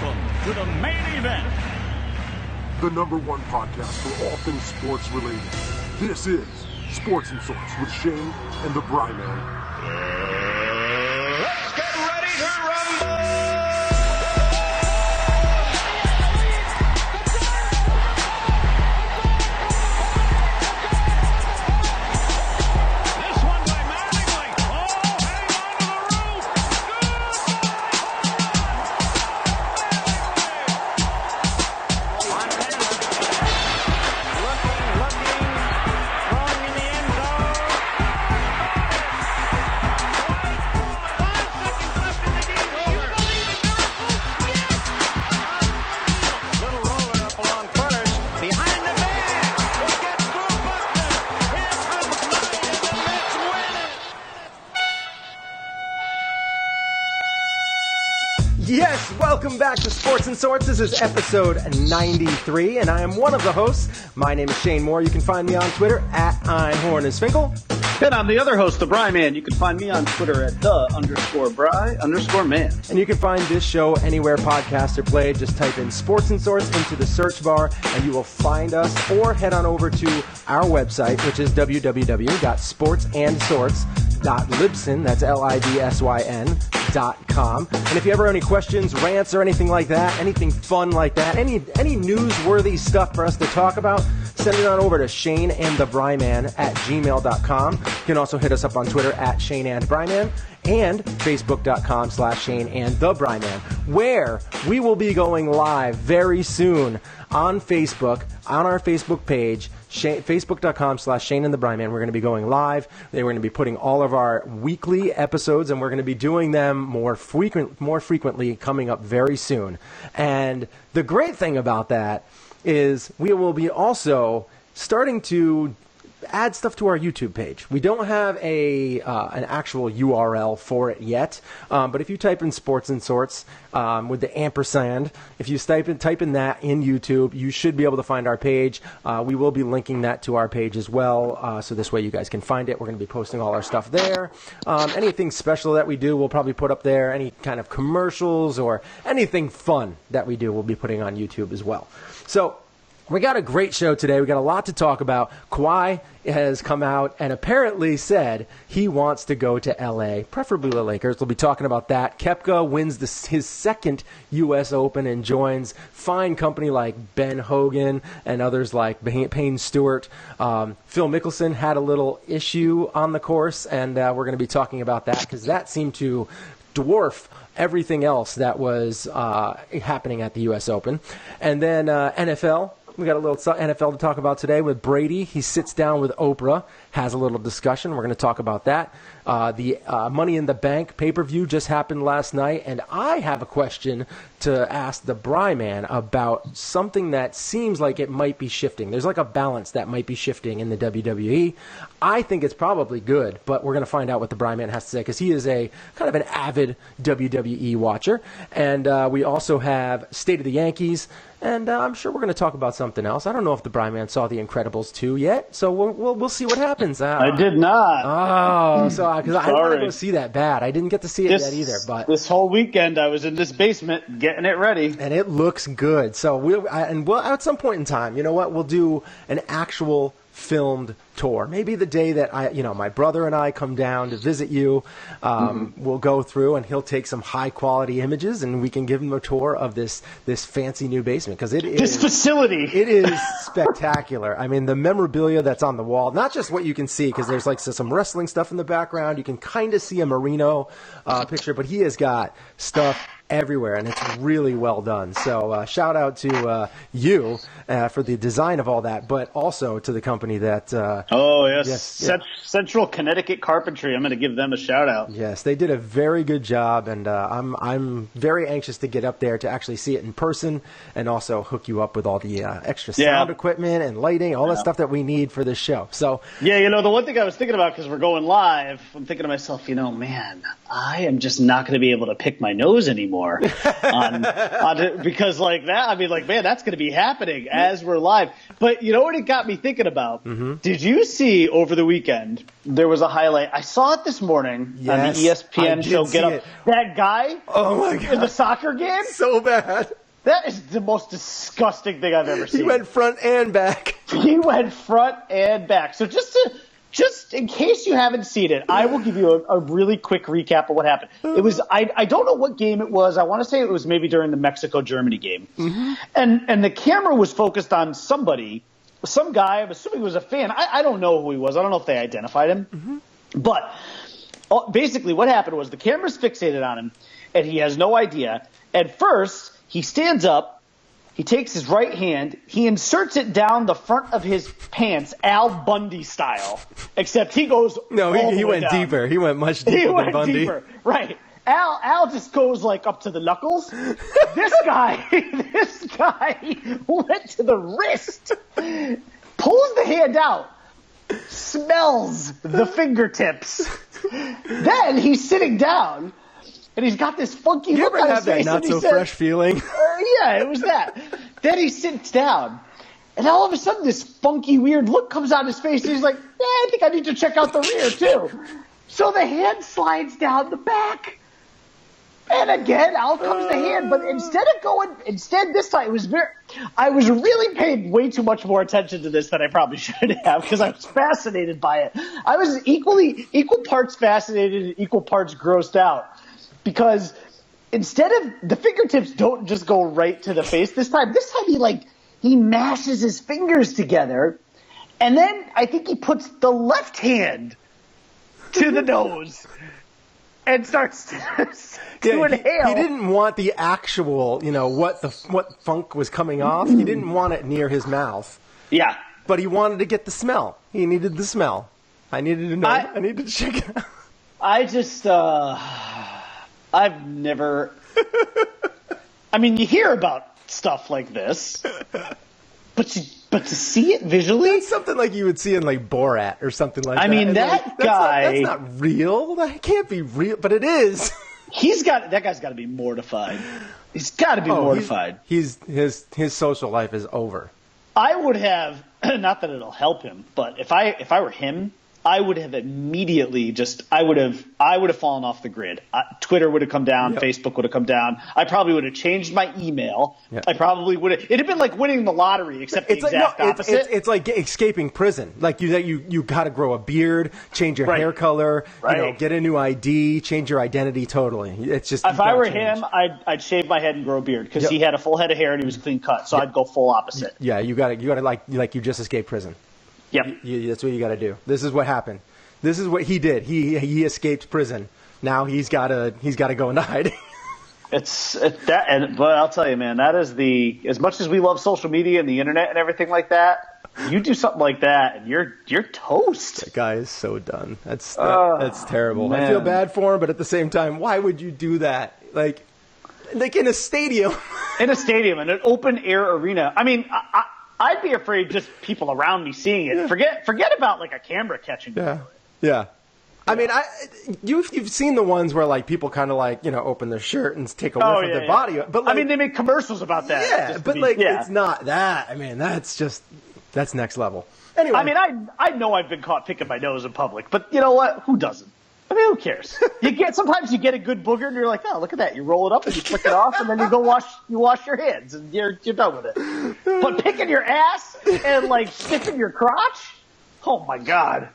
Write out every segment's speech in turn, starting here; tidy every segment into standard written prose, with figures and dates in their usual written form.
Welcome to the main event. The #1 podcast for all things sports related. This is Sports and Sorts with Shane and the Bri Man. Let's get ready to rumble! This one by Mattingly. Oh, hang on to the roof. Looking, throwing in the end zone. 5 seconds left in the game. Do you believe in miracles? Yes! Little roller up along first. Behind the man. It gets through Buckner. Here comes Knight, and the Mets win it. Yes, welcome back to Sports and Sorts. This is episode 93, and I am one of the hosts. My name is Shane Moore. You can find me on Twitter at Einhorn And I'm the other host, the Bri Man. You can find me on Twitter at _Bri_Man. And you can find this show anywhere podcasts are played. Just type in Sports and Sorts into the search bar, and you will find us, or head on over to our website, which is www.sportsandsorts.libsyn, that's LIBSYN.com. And if you ever have any questions, rants, or anything like that, anything fun like that, any newsworthy stuff for us to talk about, send it on over to shaneandthebryman@gmail.com. You can also hit us up on Twitter at shaneandbryman and facebook.com/shaneandthebryman, where we will be going live very soon on Facebook, on our Facebook page, facebook.com/shaneandthebryman. We're going to be going live. We're going to be putting all of our weekly episodes, and we're going to be doing them more frequently coming up very soon. And the great thing about that is we will be also starting to add stuff to our YouTube page. We don't have an actual URL for it yet, but if you type in Sports and Sorts with the ampersand, if you type in that in YouTube, you should be able to find our page. We will be linking that to our page as well, so this way you guys can find it. We're going to be posting all our stuff there. Anything special that we do, we'll probably put up there. Any kind of commercials or anything fun that we do, we'll be putting on YouTube as well. So we got a great show today. We got a lot to talk about. Kawhi has come out and apparently said he wants to go to LA, preferably the Lakers. We'll be talking about that. Koepka wins his second U.S. Open and joins fine company like Ben Hogan and others like Payne Stewart. Phil Mickelson had a little issue on the course, and we're going to be talking about that because that seemed to dwarf everything else that was happening at the U.S. Open. And then NFL. We got a little NFL to talk about today with Brady. He sits down with Oprah, has a little discussion. We're going to talk about that. The Money in the Bank pay-per-view just happened last night, and I have a question to ask the Bri Man about something that seems like it might be shifting. There's like a balance that might be shifting in the WWE. I think it's probably good, but we're going to find out what the Bri Man has to say because he is a kind of an avid WWE watcher. And we also have State of the Yankees. And I'm sure we're going to talk about something else. I don't know if the Bri Man saw The Incredibles 2 yet, so we'll see what happens. I did not. Oh, so because I want to go see that bad. I didn't get to see it yet either. But this whole weekend I was in this basement getting it ready, and it looks good. So we'll at some point in time, you know what? We'll do an actual filmed tour. Maybe the day that my brother and I come down to visit you, we'll go through and he'll take some high quality images and we can give him a tour of this fancy new basement because this facility. It is spectacular. I mean, the memorabilia that's on the wall, not just what you can see because there's like some wrestling stuff in the background. You can kind of see a Marino picture, but he has got stuff everywhere, and it's really well done. So shout out to you for the design of all that, but also to the company that Central Connecticut Carpentry. I'm going to give them a shout out. Yes, they did a very good job, and I'm very anxious to get up there to actually see it in person and also hook you up with all the extra sound equipment and lighting, all that stuff that we need for this show. So the one thing I was thinking about, because we're going live, I'm thinking to myself, man, I am just not going to be able to pick my nose anymore. anymore because like that. I mean, like, man, that's going to be happening as we're live. But you know what it got me thinking about? Mm-hmm. Did you see over the weekend there was a highlight? I saw it this morning on the ESPN show. Get Up. That guy. Oh my God. In the soccer game. So bad. That is the most disgusting thing I've ever seen. He went front and back. He went front and back. So just in case you haven't seen it, I will give you a really quick recap of what happened. It was I don't know what game it was. I want to say it was maybe during the Mexico-Germany game. Mm-hmm. And the camera was focused on some guy. I'm assuming he was a fan. I don't know who he was. I don't know if they identified him. Mm-hmm. But basically what happened was the camera's fixated on him, and he has no idea. At first, he stands up. He takes his right hand, he inserts it down the front of his pants, Al Bundy style, except he goes he went down. Deeper. He went much deeper than Bundy. Deeper. Right. Al just goes like up to the knuckles. This guy went to the wrist, pulls the hand out, smells the fingertips. Then he's sitting down. And he's got this funky look on his face. You ever have that not-so-fresh feeling? Yeah, it was that. Then he sits down, and all of a sudden this funky, weird look comes out his face. And he's like, yeah, I think I need to check out the rear, too. So the hand slides down the back. And again, out comes the hand. But instead this time, I was really paying way too much more attention to this than I probably should have because I was fascinated by it. I was equal parts fascinated and equal parts grossed out. Because instead of the fingertips don't just go right to the face this time he mashes his fingers together, and then I think he puts the left hand to the nose and starts to inhale. He didn't want the actual, what funk was coming off. He didn't want it near his mouth. Yeah. But he wanted to get the smell. He needed the smell. I needed to know. I needed to check it out. I just I've never – I mean, you hear about stuff like this, but to see it visually – That's something like you would see in, like, Borat or something like that. I mean, that guy – That's not real. That can't be real, but it is. That guy's got to be mortified. He's got to be mortified. His social life is over. I would have – not that it'll help him, but if I were him – I would have immediately I would have fallen off the grid. Twitter would have come down. Yep. Facebook would have come down. I probably would have changed my email. Yep. I probably would have. It'd have been like winning the lottery, except the exact opposite. It's like escaping prison. Like you got to grow a beard, change your hair color, get a new ID, change your identity totally. It's just if I were him, I'd shave my head and grow a beard because he had a full head of hair and he was clean cut. So I'd go full opposite. Yeah, you got to like you just escaped prison. Yep. That's what you got to do. This is what happened. This is what he did. He escaped prison. Now he's got to go into hiding. But I'll tell you, man, that is as much as we love social media and the internet and everything like that, you do something like that and you're toast. That guy is so done. That's terrible. Man. I feel bad for him, but at the same time, why would you do that? Like in a stadium. In a stadium, in an open air arena. I mean, I'd be afraid just people around me seeing it. Yeah. Forget about like a camera catching it. Yeah. I mean, you've seen the ones where like people kind of like open their shirt and take a whiff of their body. But like, I mean, they make commercials about that. Yeah, but it's not that. I mean, that's next level. Anyway, I mean, I know I've been caught picking my nose in public, but you know what? Who doesn't? I mean, who cares? Sometimes you get a good booger and you're like, oh, look at that. You roll it up and you flick it off and then you go wash your hands and you're done with it. But picking your ass and like sniffing your crotch? Oh my God.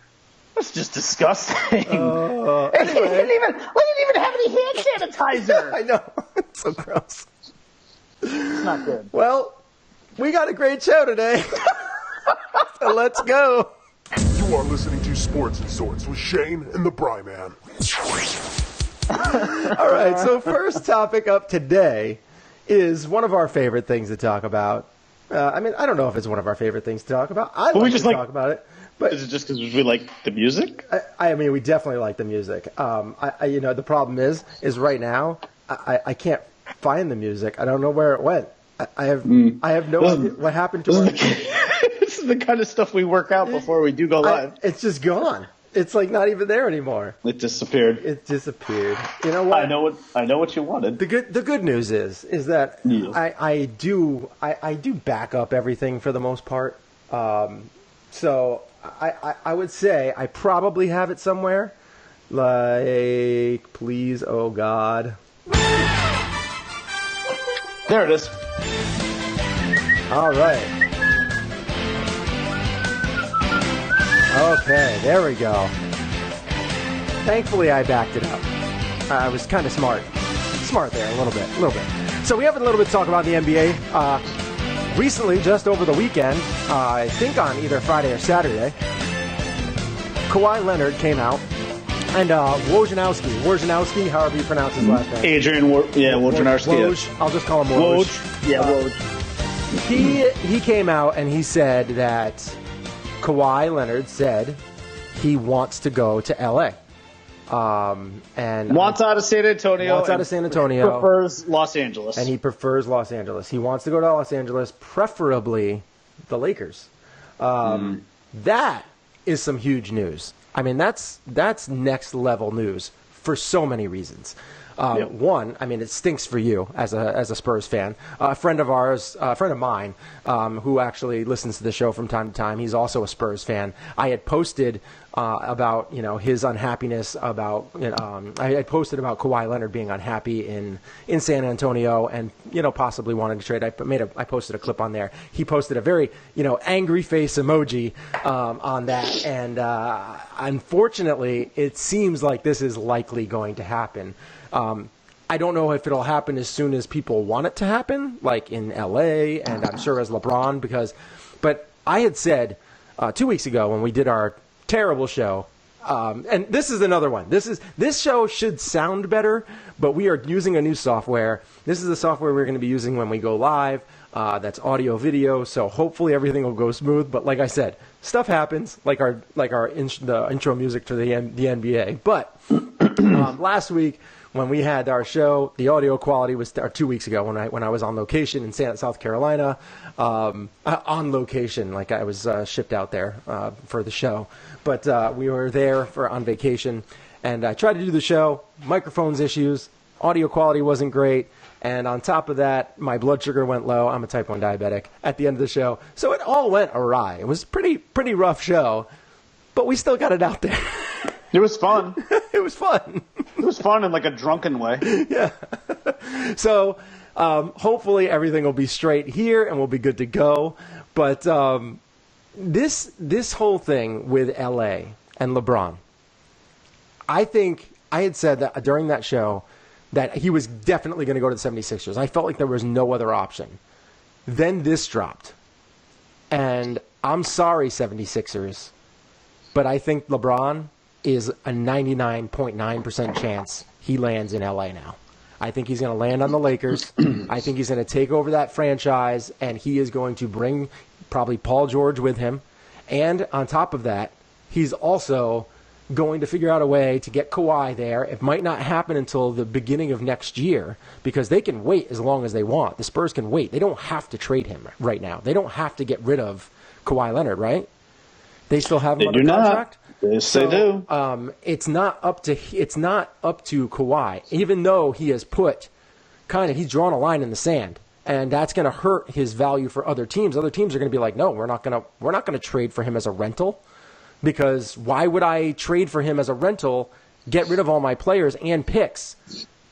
That's just disgusting. Anyway. They didn't even have any hand sanitizer. I know. It's so gross. It's not good. Well, we got a great show today. So let's go. You are listening to Sports and Sorts with Shane and the Bri Man. All right, so first topic up today is one of our favorite things to talk about. I mean, I don't know if it's one of our favorite things to talk about. I'd like to talk about it. But is it just because we like the music? I mean, we definitely like the music. The problem is right now I can't find the music. I don't know where it went. I have no idea what happened to it. This is the kind of stuff we work out before we do go live. It's just gone. It's like not even there anymore. It disappeared. It disappeared. You know what? I know what you wanted. The good news is that I do back up everything for the most part. So I would say I probably have it somewhere. Like, please, oh God. There it is. All right. Okay, there we go. Thankfully, I backed it up. I was kind of smart there a little bit. So we have a little bit to talk about the NBA. Recently, just over the weekend, I think on either Friday or Saturday, Kawhi Leonard came out, and Wojnarowski, however you pronounce his last name. Wojnarowski. I'll just call him Woj. Woj. He came out and he said that Kawhi Leonard said he wants to go to LA. And wants out of San Antonio. Prefers Los Angeles. And he prefers Los Angeles. He wants to go to Los Angeles, preferably the Lakers. That is some huge news. I mean, that's next level news for so many reasons. One, I mean, it stinks for you as a Spurs fan. A friend of mine, who actually listens to the show from time to time. He's also a Spurs fan. I had posted about his unhappiness about I had posted about Kawhi Leonard being unhappy in San Antonio and possibly wanting to trade. I posted a clip on there. He posted a very angry face emoji on that, and unfortunately, it seems like this is likely going to happen. I don't know if it'll happen as soon as people want it to happen, like in LA, and I'm sure as LeBron, but I had said 2 weeks ago when we did our terrible show, and this is another one. This show should sound better, but we are using a new software. This is the software we're going to be using when we go live. That's audio video, so hopefully everything will go smooth. But like I said, stuff happens, like the intro music to the NBA. But last week, when we had our show, the audio quality was 2 weeks ago when I was on location in South Carolina, on location, like I was shipped out there for the show. But we were there on vacation, and I tried to do the show. Microphones issues, audio quality wasn't great, and on top of that, my blood sugar went low. I'm a type 1 diabetic at the end of the show, so it all went awry. It was a pretty rough show, but we still got it out there. It was fun. It was fun. It was fun in like a drunken way. Yeah. So hopefully everything will be straight here and we'll be good to go. But this whole thing with LA and LeBron, I think I had said that during that show that he was definitely going to go to the 76ers. I felt like there was no other option. Then this dropped. And I'm sorry, 76ers, but I think LeBron is a 99.9% chance he lands in LA now. I think he's going to land on the Lakers. I think he's going to take over that franchise, and he is going to bring probably Paul George with him. And on top of that, he's also going to figure out a way to get Kawhi there. It might not happen until the beginning of next year because they can wait as long as they want. The Spurs can wait. They don't have to trade him right now. They don't have to get rid of Kawhi Leonard, right? They still have him under contract. Yes, they do. It's not up to Kawhi, even though he has he's drawn a line in the sand, and that's going to hurt his value for other teams. Other teams are going to be like, no, we're not going to trade for him as a rental, because why would I trade for him as a rental, get rid of all my players and picks,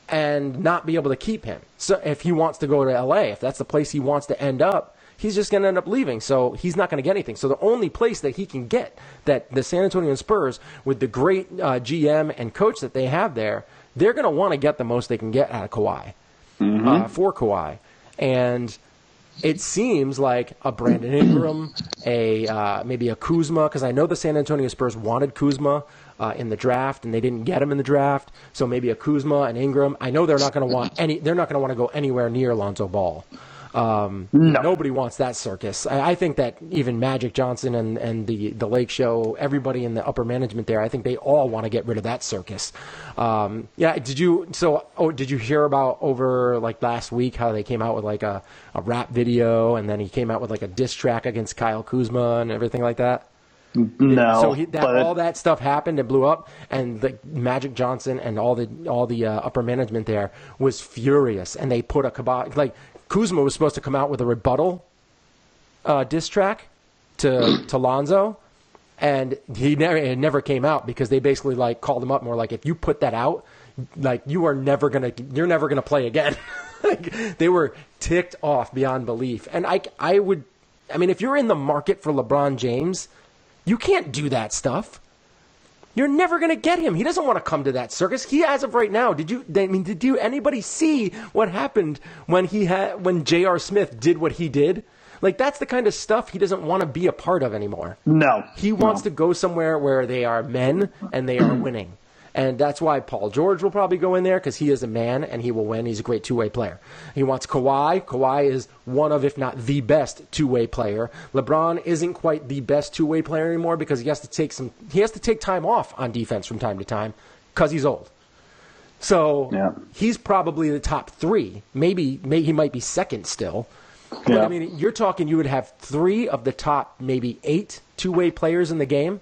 and not be able to keep him? So if he wants to go to LA, if that's the place he wants to end up, he's just going to end up leaving, so he's not going to get anything. So the only place that he can get, that the San Antonio Spurs, with the great GM and coach that they have there, they're going to want to get the most they can get out of Kawhi, for Kawhi. And it seems like a Brandon Ingram, maybe a Kuzma, because I know the San Antonio Spurs wanted Kuzma in the draft, and they didn't get him in the draft. So maybe a Kuzma and Ingram. I know they're not going to want to go anywhere near Lonzo Ball. No. Nobody wants that circus. I think that even Magic Johnson and the Lake Show, everybody in the upper management there, I think they all want to get rid of that circus. Did you hear about over like last week how they came out with like a rap video, and then he came out with like a diss track against Kyle Kuzma and everything like that? No. So all that stuff happened and blew up, and the Magic Johnson and all the upper management there was furious, and they put a kibosh. Like Kuzma was supposed to come out with a rebuttal diss track to Lonzo, and it never came out because they basically like called him up more like, if you put that out, like you're never gonna play again. Like, they were ticked off beyond belief. And I mean, if you're in the market for LeBron James, you can't do that stuff. You're never going to get him. He doesn't want to come to that circus. He, as of right now, did anybody see what happened when J.R. Smith did what he did? Like, that's the kind of stuff he doesn't want to be a part of anymore. No. He wants to go somewhere where they are men and they are winning. And that's why Paul George will probably go in there, because he is a man and he will win. He's a great two-way player. He wants Kawhi. Kawhi is one of, if not the best two-way player. LeBron isn't quite the best two-way player anymore because he has to take time off on defense from time to time because he's old. So He's probably the top three. Maybe he might be second still. But I mean, you're talking you would have three of the top maybe 8 two-way players in the game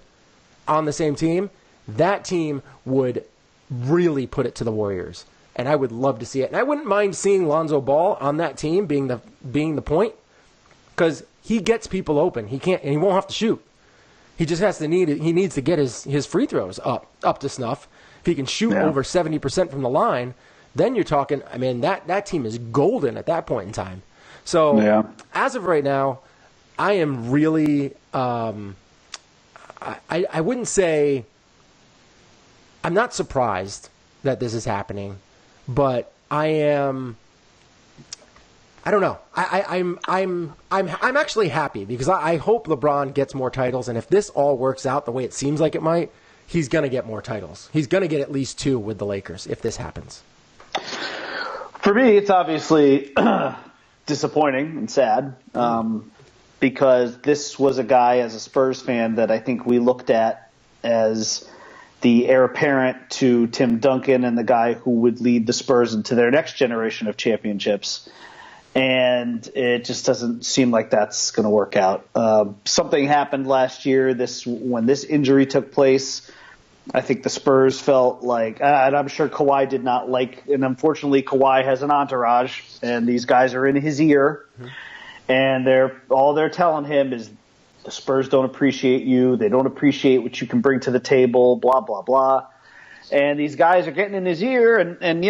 on the same team. That team would really put it to the Warriors, and I would love to see it. And I wouldn't mind seeing Lonzo Ball on that team being the point, because he gets people open. He won't have to shoot. He just needs to get his free throws up to snuff. If he can shoot over 70% from the line, then you're talking. I mean, that team is golden at that point in time. So as of right now, I am really. I wouldn't say. I'm not surprised that this is happening, but I am. I don't know. I'm actually happy because I hope LeBron gets more titles, and if this all works out the way it seems like it might, he's going to get more titles. He's going to get at least 2 with the Lakers if this happens. For me, it's obviously disappointing and sad because this was a guy, as a Spurs fan, that I think we looked at as the heir apparent to Tim Duncan and the guy who would lead the Spurs into their next generation of championships. And it just doesn't seem like that's going to work out. Something happened last year when this injury took place. I think the Spurs felt like, and I'm sure Kawhi did not like, and unfortunately Kawhi has an entourage, and these guys are in his ear, and all they're telling him is, the Spurs don't appreciate you. They don't appreciate what you can bring to the table, blah, blah, blah. And these guys are getting in his ear. And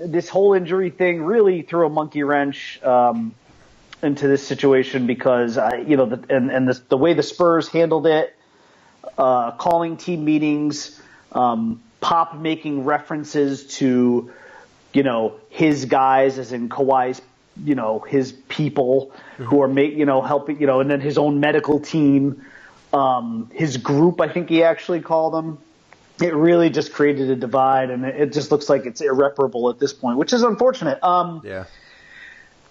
this whole injury thing really threw a monkey wrench into this situation because, the way the Spurs handled it, calling team meetings, Pop making references to, his guys, as in Kawhi's, his people who are helping, and then his own medical team, his group, I think he actually called them. It really just created a divide, and it just looks like it's irreparable at this point, which is unfortunate.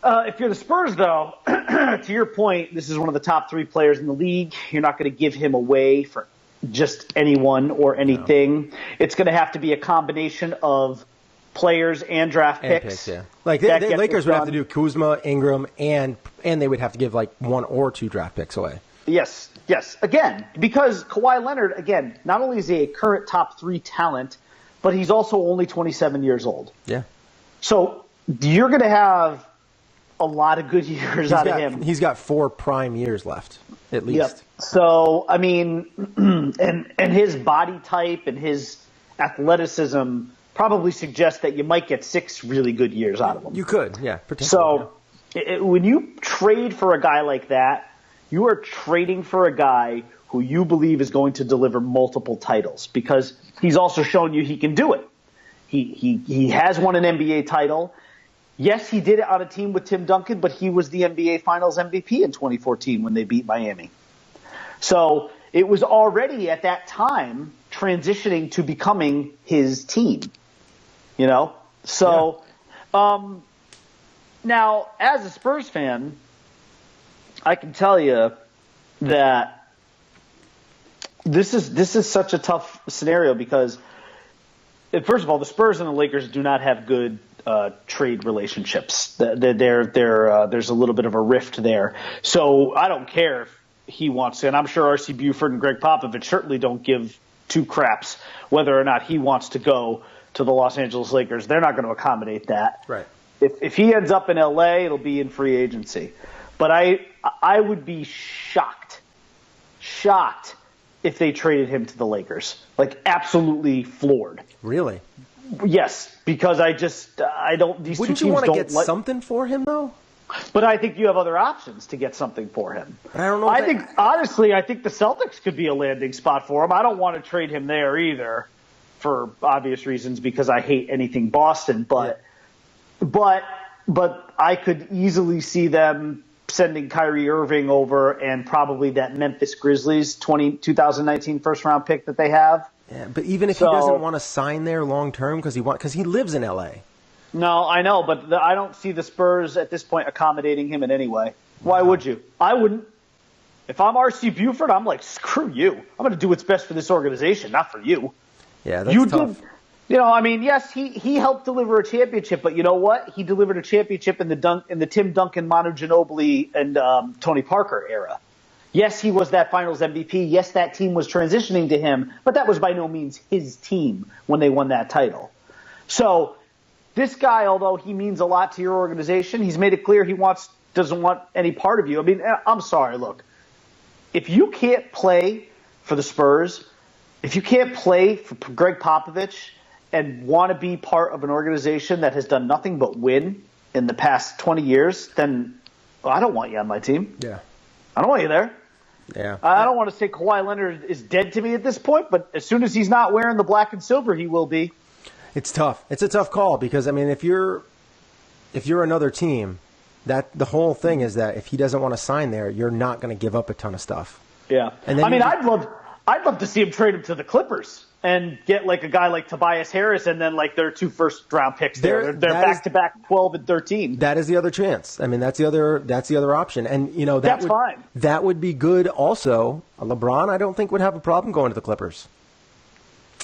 If you're the Spurs, though, to your point, this is one of the top 3 players in the league. You're not going to give him away for just anyone or anything. No. It's going to have to be a combination of players and draft picks. Like the Lakers would have to do Kuzma, Ingram, and they would have to give like 1 or 2 draft picks away. Yes. Again, because Kawhi Leonard, again, not only is he a current top 3 talent, but he's also only 27 years old. Yeah. So you're going to have a lot of good years out of him. He's got 4 prime years left, at least. Yep. So, I mean, and his body type and his athleticism probably suggests that you might get 6 really good years out of him. You could, yeah. So when you trade for a guy like that, you are trading for a guy who you believe is going to deliver multiple titles because he's also shown you he can do it. He has won an NBA title. Yes, he did it on a team with Tim Duncan, but he was the NBA Finals MVP in 2014 when they beat Miami. So it was already at that time transitioning to becoming his team, So now, as a Spurs fan, I can tell you that this is such a tough scenario because, first of all, the Spurs and the Lakers do not have good trade relationships. There's a little bit of a rift there. So I don't care he wants to. And I'm sure R.C. Buford and Greg Popovich certainly don't give two craps whether or not he wants to go to the Los Angeles Lakers. They're not going to accommodate that. Right. If he ends up in L.A., it'll be in free agency. But I would be shocked if they traded him to the Lakers. Like, absolutely floored. Really? Yes, because I don't. These Wouldn't two you teams want to don't get something for him, though? But I think you have other options to get something for him. I don't know. Honestly, I think the Celtics could be a landing spot for him. I don't want to trade him there either, for obvious reasons, because I hate anything Boston. But I could easily see them sending Kyrie Irving over and probably that Memphis Grizzlies 2019 first round pick that they have. Yeah, but even if he doesn't want to sign there long term because he lives in L.A. No, I know, but I don't see the Spurs at this point accommodating him in any way. Why would you? I wouldn't. If I'm R.C. Buford, I'm like, screw you. I'm going to do what's best for this organization, not for you. Yeah, that's tough. Yes, he helped deliver a championship, but you know what? He delivered a championship in the Tim Duncan, Manu Ginobili, and Tony Parker era. Yes, he was that Finals MVP. Yes, that team was transitioning to him, but that was by no means his team when they won that title. So this guy, although he means a lot to your organization, he's made it clear he doesn't want any part of you. I mean, I'm sorry. Look, if you can't play for the Spurs, if you can't play for Greg Popovich and want to be part of an organization that has done nothing but win in the past 20 years, then I don't want you on my team. Yeah. I don't want you there. Yeah. I don't want to say Kawhi Leonard is dead to me at this point, but as soon as he's not wearing the black and silver, he will be. It's tough. It's a tough call because, I mean, if you're another team, that the whole thing is that if he doesn't want to sign there, you're not going to give up a ton of stuff. Yeah. And then I'd love to see him trade him to the Clippers and get like a guy like Tobias Harris and then like their 2 first-round picks there. They're back-to-back 12 and 13. That is the other chance. I mean, that's the other option. And that's fine. That would be good also. LeBron, I don't think would have a problem going to the Clippers.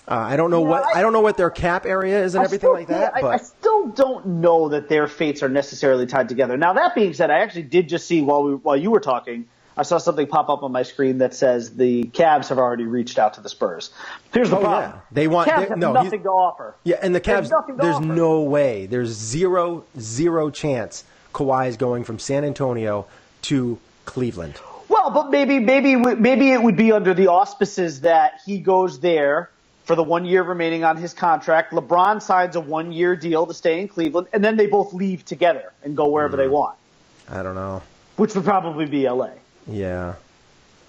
I don't know what their cap area is and everything like that. But I still don't know that their fates are necessarily tied together. Now, that being said, I actually did just see while you were talking, I saw something pop up on my screen that says the Cavs have already reached out to the Spurs. Here's the problem. Yeah. They want Cavs have nothing to offer. Yeah, and the Cavs, there's no way. There's zero chance Kawhi is going from San Antonio to Cleveland. Well, but maybe it would be under the auspices that he goes there for the 1 year remaining on his contract. LeBron signs a 1 year deal to stay in Cleveland, and then they both leave together and go wherever they want. I don't know. Which would probably be LA. Yeah.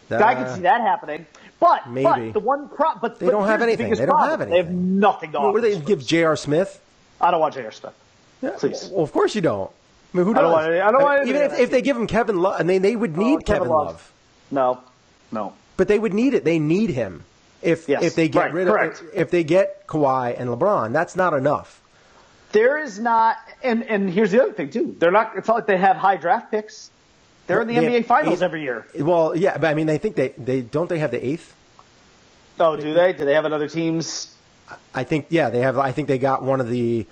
I can see that happening. But maybe. But they don't have anything. They don't have anything. They have nothing to offer. What do they give J.R. Smith? I don't want J.R. Smith. Yeah. Please. Well, of course you don't. I mean, who does? I don't want even if they give him Kevin Love, and they would need Kevin Love. No. But they would need it. They need him. If they get if they get Kawhi and LeBron, that's not enough. There is not, and here's the other thing too. They're not. It's not like they have high draft picks. They're in the NBA Finals every year. Well, yeah, but I mean, I think they don't. They have the 8th. Oh, do they? Do they have another teams? I think they have. I think they got one of the,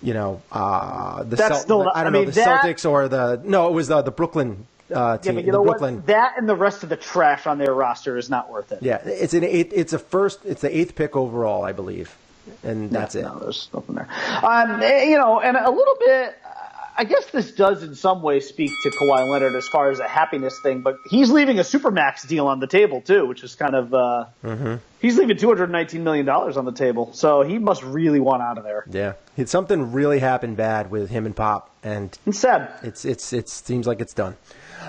the Celtics or the it was the Brooklyn. Team, yeah, but you know what? That and the rest of the trash on their roster is not worth it. Yeah, it's the 8th pick overall, I believe, and that's it. No, there's nothing there. And a little bit. I guess this does in some way speak to Kawhi Leonard as far as a happiness thing, but he's leaving a Supermax deal on the table too, which is kind of he's leaving $219 million on the table, so he must really want out of there. Yeah, something really happened bad with him and Pop, and it's sad. It seems like it's done.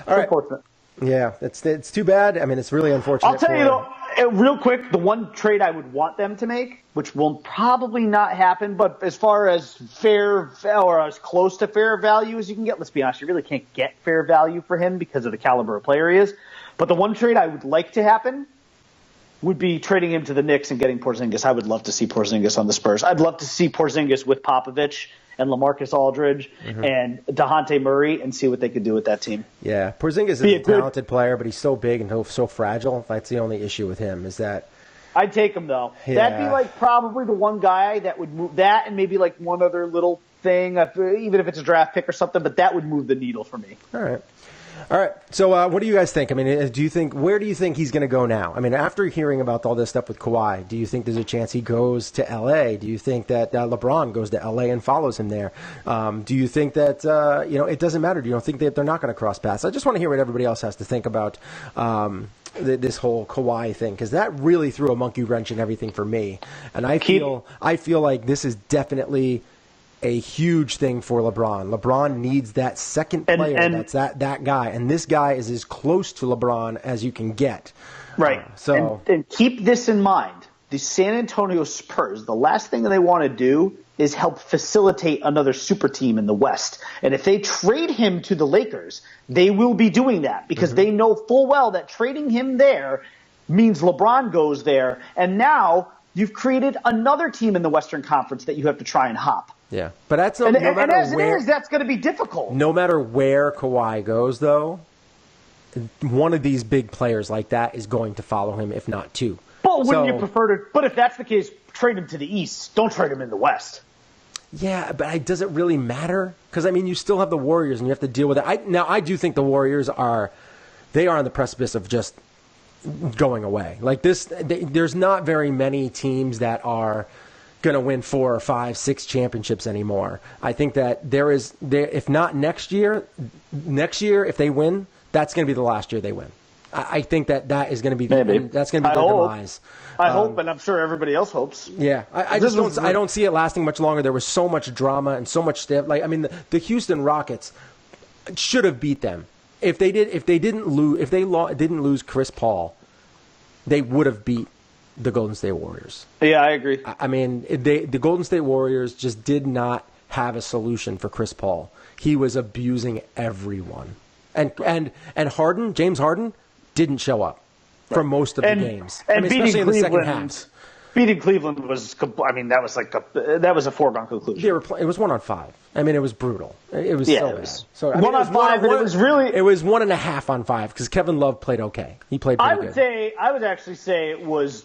All right. Unfortunate. Yeah, it's too bad. I mean, it's really unfortunate. I'll tell you though, real quick, the one trade I would want them to make, which will probably not happen, but as far as fair or as close to fair value as you can get, let's be honest, you really can't get fair value for him because of the caliber of player he is. But the one trade I would like to happen would be trading him to the Knicks and getting Porzingis. I would love to see Porzingis on the Spurs. I'd love to see Porzingis with Popovich and LaMarcus Aldridge and DeJounte Murray and see what they could do with that team. Yeah, Porzingis is a talented player, but he's so big and so fragile. That's the only issue with him is that. I'd take him, though. Yeah. That'd be like probably the one guy that would move that and maybe like one other little thing, even if it's a draft pick or something, but that would move the needle for me. All right. So what do you guys think? I mean, where do you think he's going to go now? I mean, after hearing about all this stuff with Kawhi, do you think there's a chance he goes to L.A.? Do you think that LeBron goes to L.A. and follows him there? Do you think that, it doesn't matter? Do you think that they're not going to cross paths? I just want to hear what everybody else has to think about this whole Kawhi thing, because that really threw a monkey wrench in everything for me. And I feel like this is definitely a huge thing for LeBron. LeBron needs that second player that's that guy, and this guy is as close to LeBron as you can get. Right. And keep this in mind. The San Antonio Spurs, the last thing that they want to do is help facilitate another super team in the West. And if they trade him to the Lakers, they will be doing that because they know full well that trading him there means LeBron goes there, and now you've created another team in the Western Conference that you have to try and hop. Yeah, but that's and as it is, that's going to be difficult. No matter where Kawhi goes, though, one of these big players like that is going to follow him, if not two. But wouldn't you prefer to? But if that's the case, trade him to the East. Don't trade him in the West. Yeah, but does it really matter? Because I mean, you still have the Warriors, and you have to deal with it. I do think the Warriors are on the precipice of just going away. Like this, there's not very many teams that are going to win 4 or 5, 6 championships anymore. I think that if not next year if they win, that's going to be the last year they win. I think that is going to be their demise. I hope, and I'm sure everybody else hopes. Yeah, I don't see it lasting much longer. There was so much drama and so much stuff. Like I mean, the Houston Rockets should have beat them. If they didn't lose Chris Paul, they would have beat the Golden State Warriors. Yeah, I agree. I mean, the Golden State Warriors just did not have a solution for Chris Paul. He was abusing everyone. And James Harden didn't show up for most of the games. And especially in the second half. Beating Cleveland was, that was a foregone conclusion. It was 1-on-5. I mean, it was brutal. It was so bad. So, 1-on-5, and it was really... It was 1.5-on-5 because Kevin Love played okay. He played pretty good. I would actually say it was,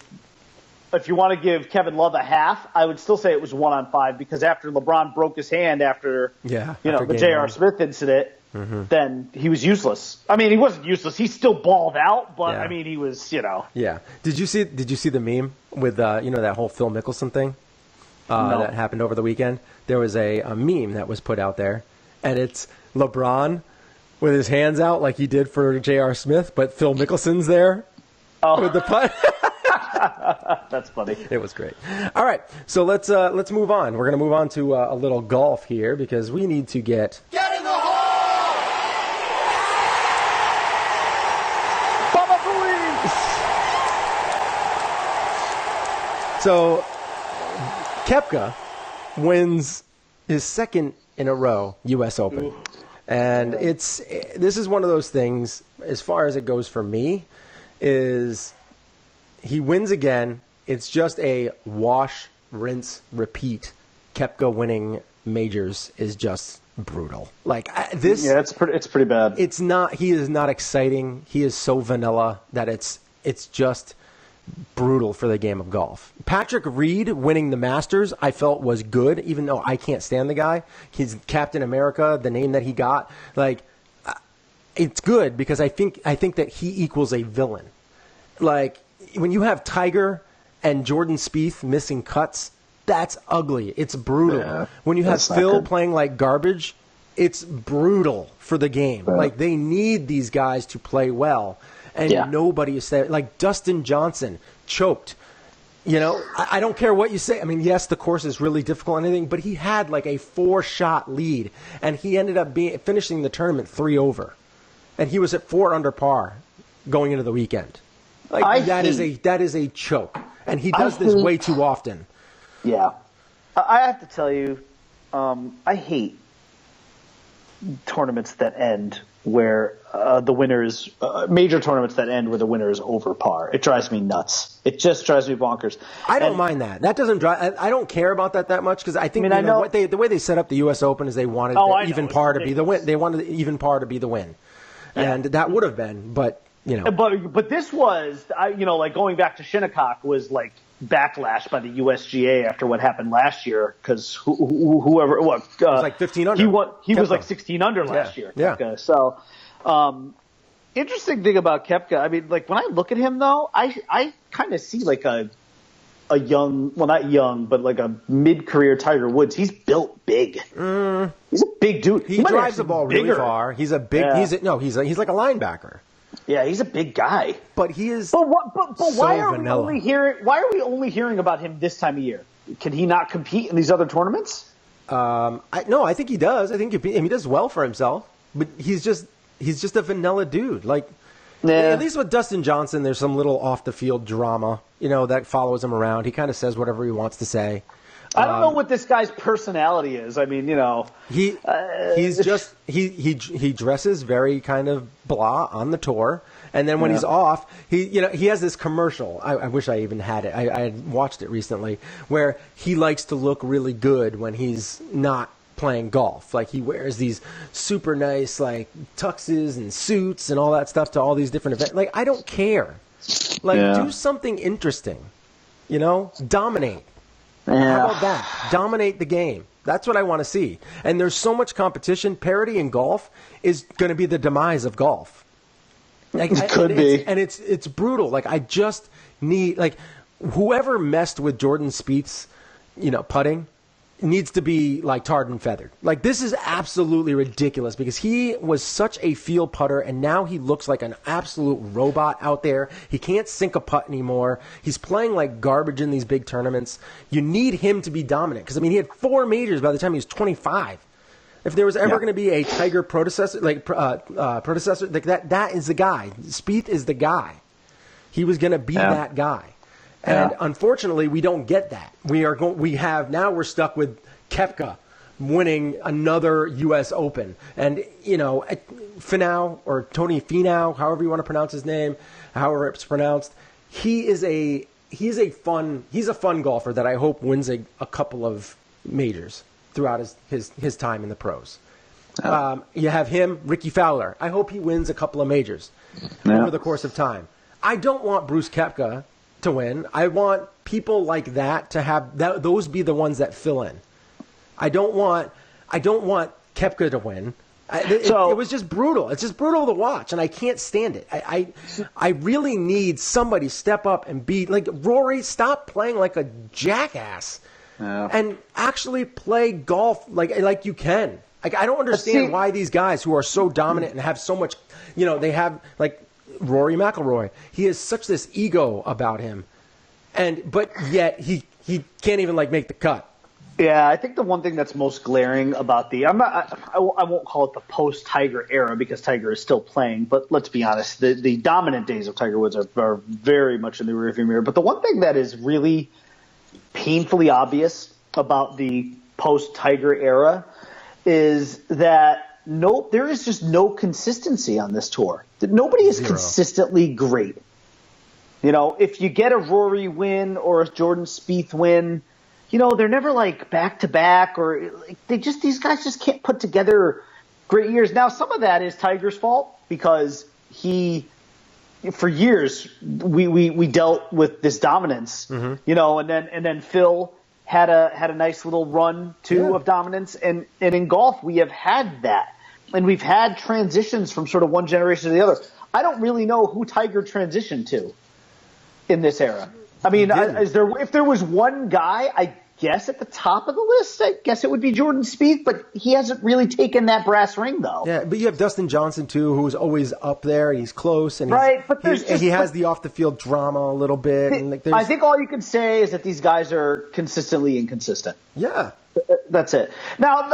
if you want to give Kevin Love a half, I would still say it was 1-on-5 because after LeBron broke his hand after the J.R. Smith incident, then he was useless. I mean, he wasn't useless. He still balled out, but I mean, he was, Yeah. Did you see the meme with that whole Phil Mickelson thing that happened over the weekend? There was a meme that was put out there, and it's LeBron with his hands out like he did for J.R. Smith, but Phil Mickelson's there with the putt. That's funny. It was great. All right, so let's move on. We're going to move on to a little golf here because we need to get Get in the hole! So Koepka wins his second in a row U.S. Open. And this is one of those things, as far as it goes for me, is he wins again. It's just a wash, rinse, repeat. Koepka winning majors is just brutal. Like this. Yeah, it's pretty bad. It's not. He is not exciting. He is so vanilla that it's just brutal for the game of golf. Patrick Reed winning the Masters, I felt was good, even though I can't stand the guy. He's Captain America, the name that he got. Like, it's good because I think that he equals a villain. Like, when you have Tiger and Jordan Spieth missing cuts, that's ugly. It's brutal. Yeah, when you have Phil playing like garbage, it's brutal for the game. Yeah. Like, they need these guys to play well. And nobody is there. Like Dustin Johnson choked. I don't care what you say. I mean, yes, the course is really difficult and anything, but he had like a 4-shot lead, and he ended up finishing the tournament 3 over, and he was at 4 under par going into the weekend. Like that is a choke, and he does this way too often. Yeah, I have to tell you, I hate tournaments that end where the winner is major tournaments that end where the winner is over par. It drives me nuts. It just drives me bonkers. I don't mind that. That doesn't drive. I don't care about that much because I think the way they set up the U.S. Open is they wanted even par to be the win. They wanted even par to be the win, and that would have been. But But this was like going back to Shinnecock was like backlash by the USGA after what happened last year because whoever it was like 15 under. He was like 16 under last year. Yeah. Koepka. So, interesting thing about Koepka. I mean, like when I look at him though, I kind of see like a young, well not young, but like a mid-career Tiger Woods. He's built big. He's a big dude. He drives the ball really far. He's a big. Yeah. He's like a linebacker. Yeah, he's a big guy. But he is. But why are vanilla. we only hearing about him this time of year? Can he not compete in these other tournaments? I think he does. I think he does well for himself. But he's just a vanilla dude. Like at least with Dustin Johnson, there's some little off the field drama, that follows him around. He kind of says whatever he wants to say. I don't know what this guy's personality is. I mean, he dresses very kind of blah on the tour, and then when he's off, he has this commercial. I wish I even had it. I had watched it recently where he likes to look really good when he's not playing golf. Like he wears these super nice like tuxes and suits and all that stuff to all these different events. Like I don't care. Like do something interesting. Dominate. Yeah. How about that? Dominate the game. That's what I want to see. And there's so much competition. Parity in golf is going to be the demise of golf. Like, it could be. And it's brutal. Like I just need whoever messed with Jordan Spieth's, putting needs to be like tarred and feathered. Like this is absolutely ridiculous because he was such a field putter and now he looks like an absolute robot out there. He can't sink a putt anymore. He's playing like garbage in these big tournaments. You need him to be dominant because he had 4 majors by the time he was 25. If there was ever going to be a Tiger predecessor, like that is the guy. Spieth is the guy. He was going to be that guy. And unfortunately, we don't get that. We're stuck with Koepka winning another U.S. Open. And, Finau or Tony Finau, however you want to pronounce his name, however it's pronounced, he's a fun golfer that I hope wins a couple of majors throughout his time in the pros. You have him, Ricky Fowler. I hope he wins a couple of majors over the course of time. I don't want Bruce Koepka to win. I want people like that to have those be the ones that fill in. I don't want Koepka to win. It was just brutal. It's just brutal to watch, and I can't stand it. I really need somebody step up and be like Rory. Stop playing like a jackass and actually play golf like you can. Like I don't understand why these guys who are so dominant and have so much, they have like Rory McIlroy. He has such this ego about him, but yet he can't even make the cut. Yeah, I think the one thing that's most glaring about I won't call it the post-Tiger era because Tiger is still playing, but let's be honest, the dominant days of Tiger Woods are very much in the rearview mirror. But the one thing that is really painfully obvious about the post-Tiger era is that there is just no consistency on this tour. Nobody is consistently great. If you get a Rory win or a Jordan Spieth win, they're never back to back or these guys just can't put together great years. Now, some of that is Tiger's fault because for years we dealt with this dominance, and then Phil had a nice little run too of dominance, and in golf we have had that. And we've had transitions from sort of one generation to the other. I don't really know who Tiger transitioned to in this era. I mean, if there was one guy, I guess at the top of the list, I guess it would be Jordan Spieth, but he hasn't really taken that brass ring, though. Yeah, but you have Dustin Johnson, too, who's always up there. He's close. And he has the off-the-field drama a little bit. I think all you can say is that these guys are consistently inconsistent. Yeah. That's it. Now,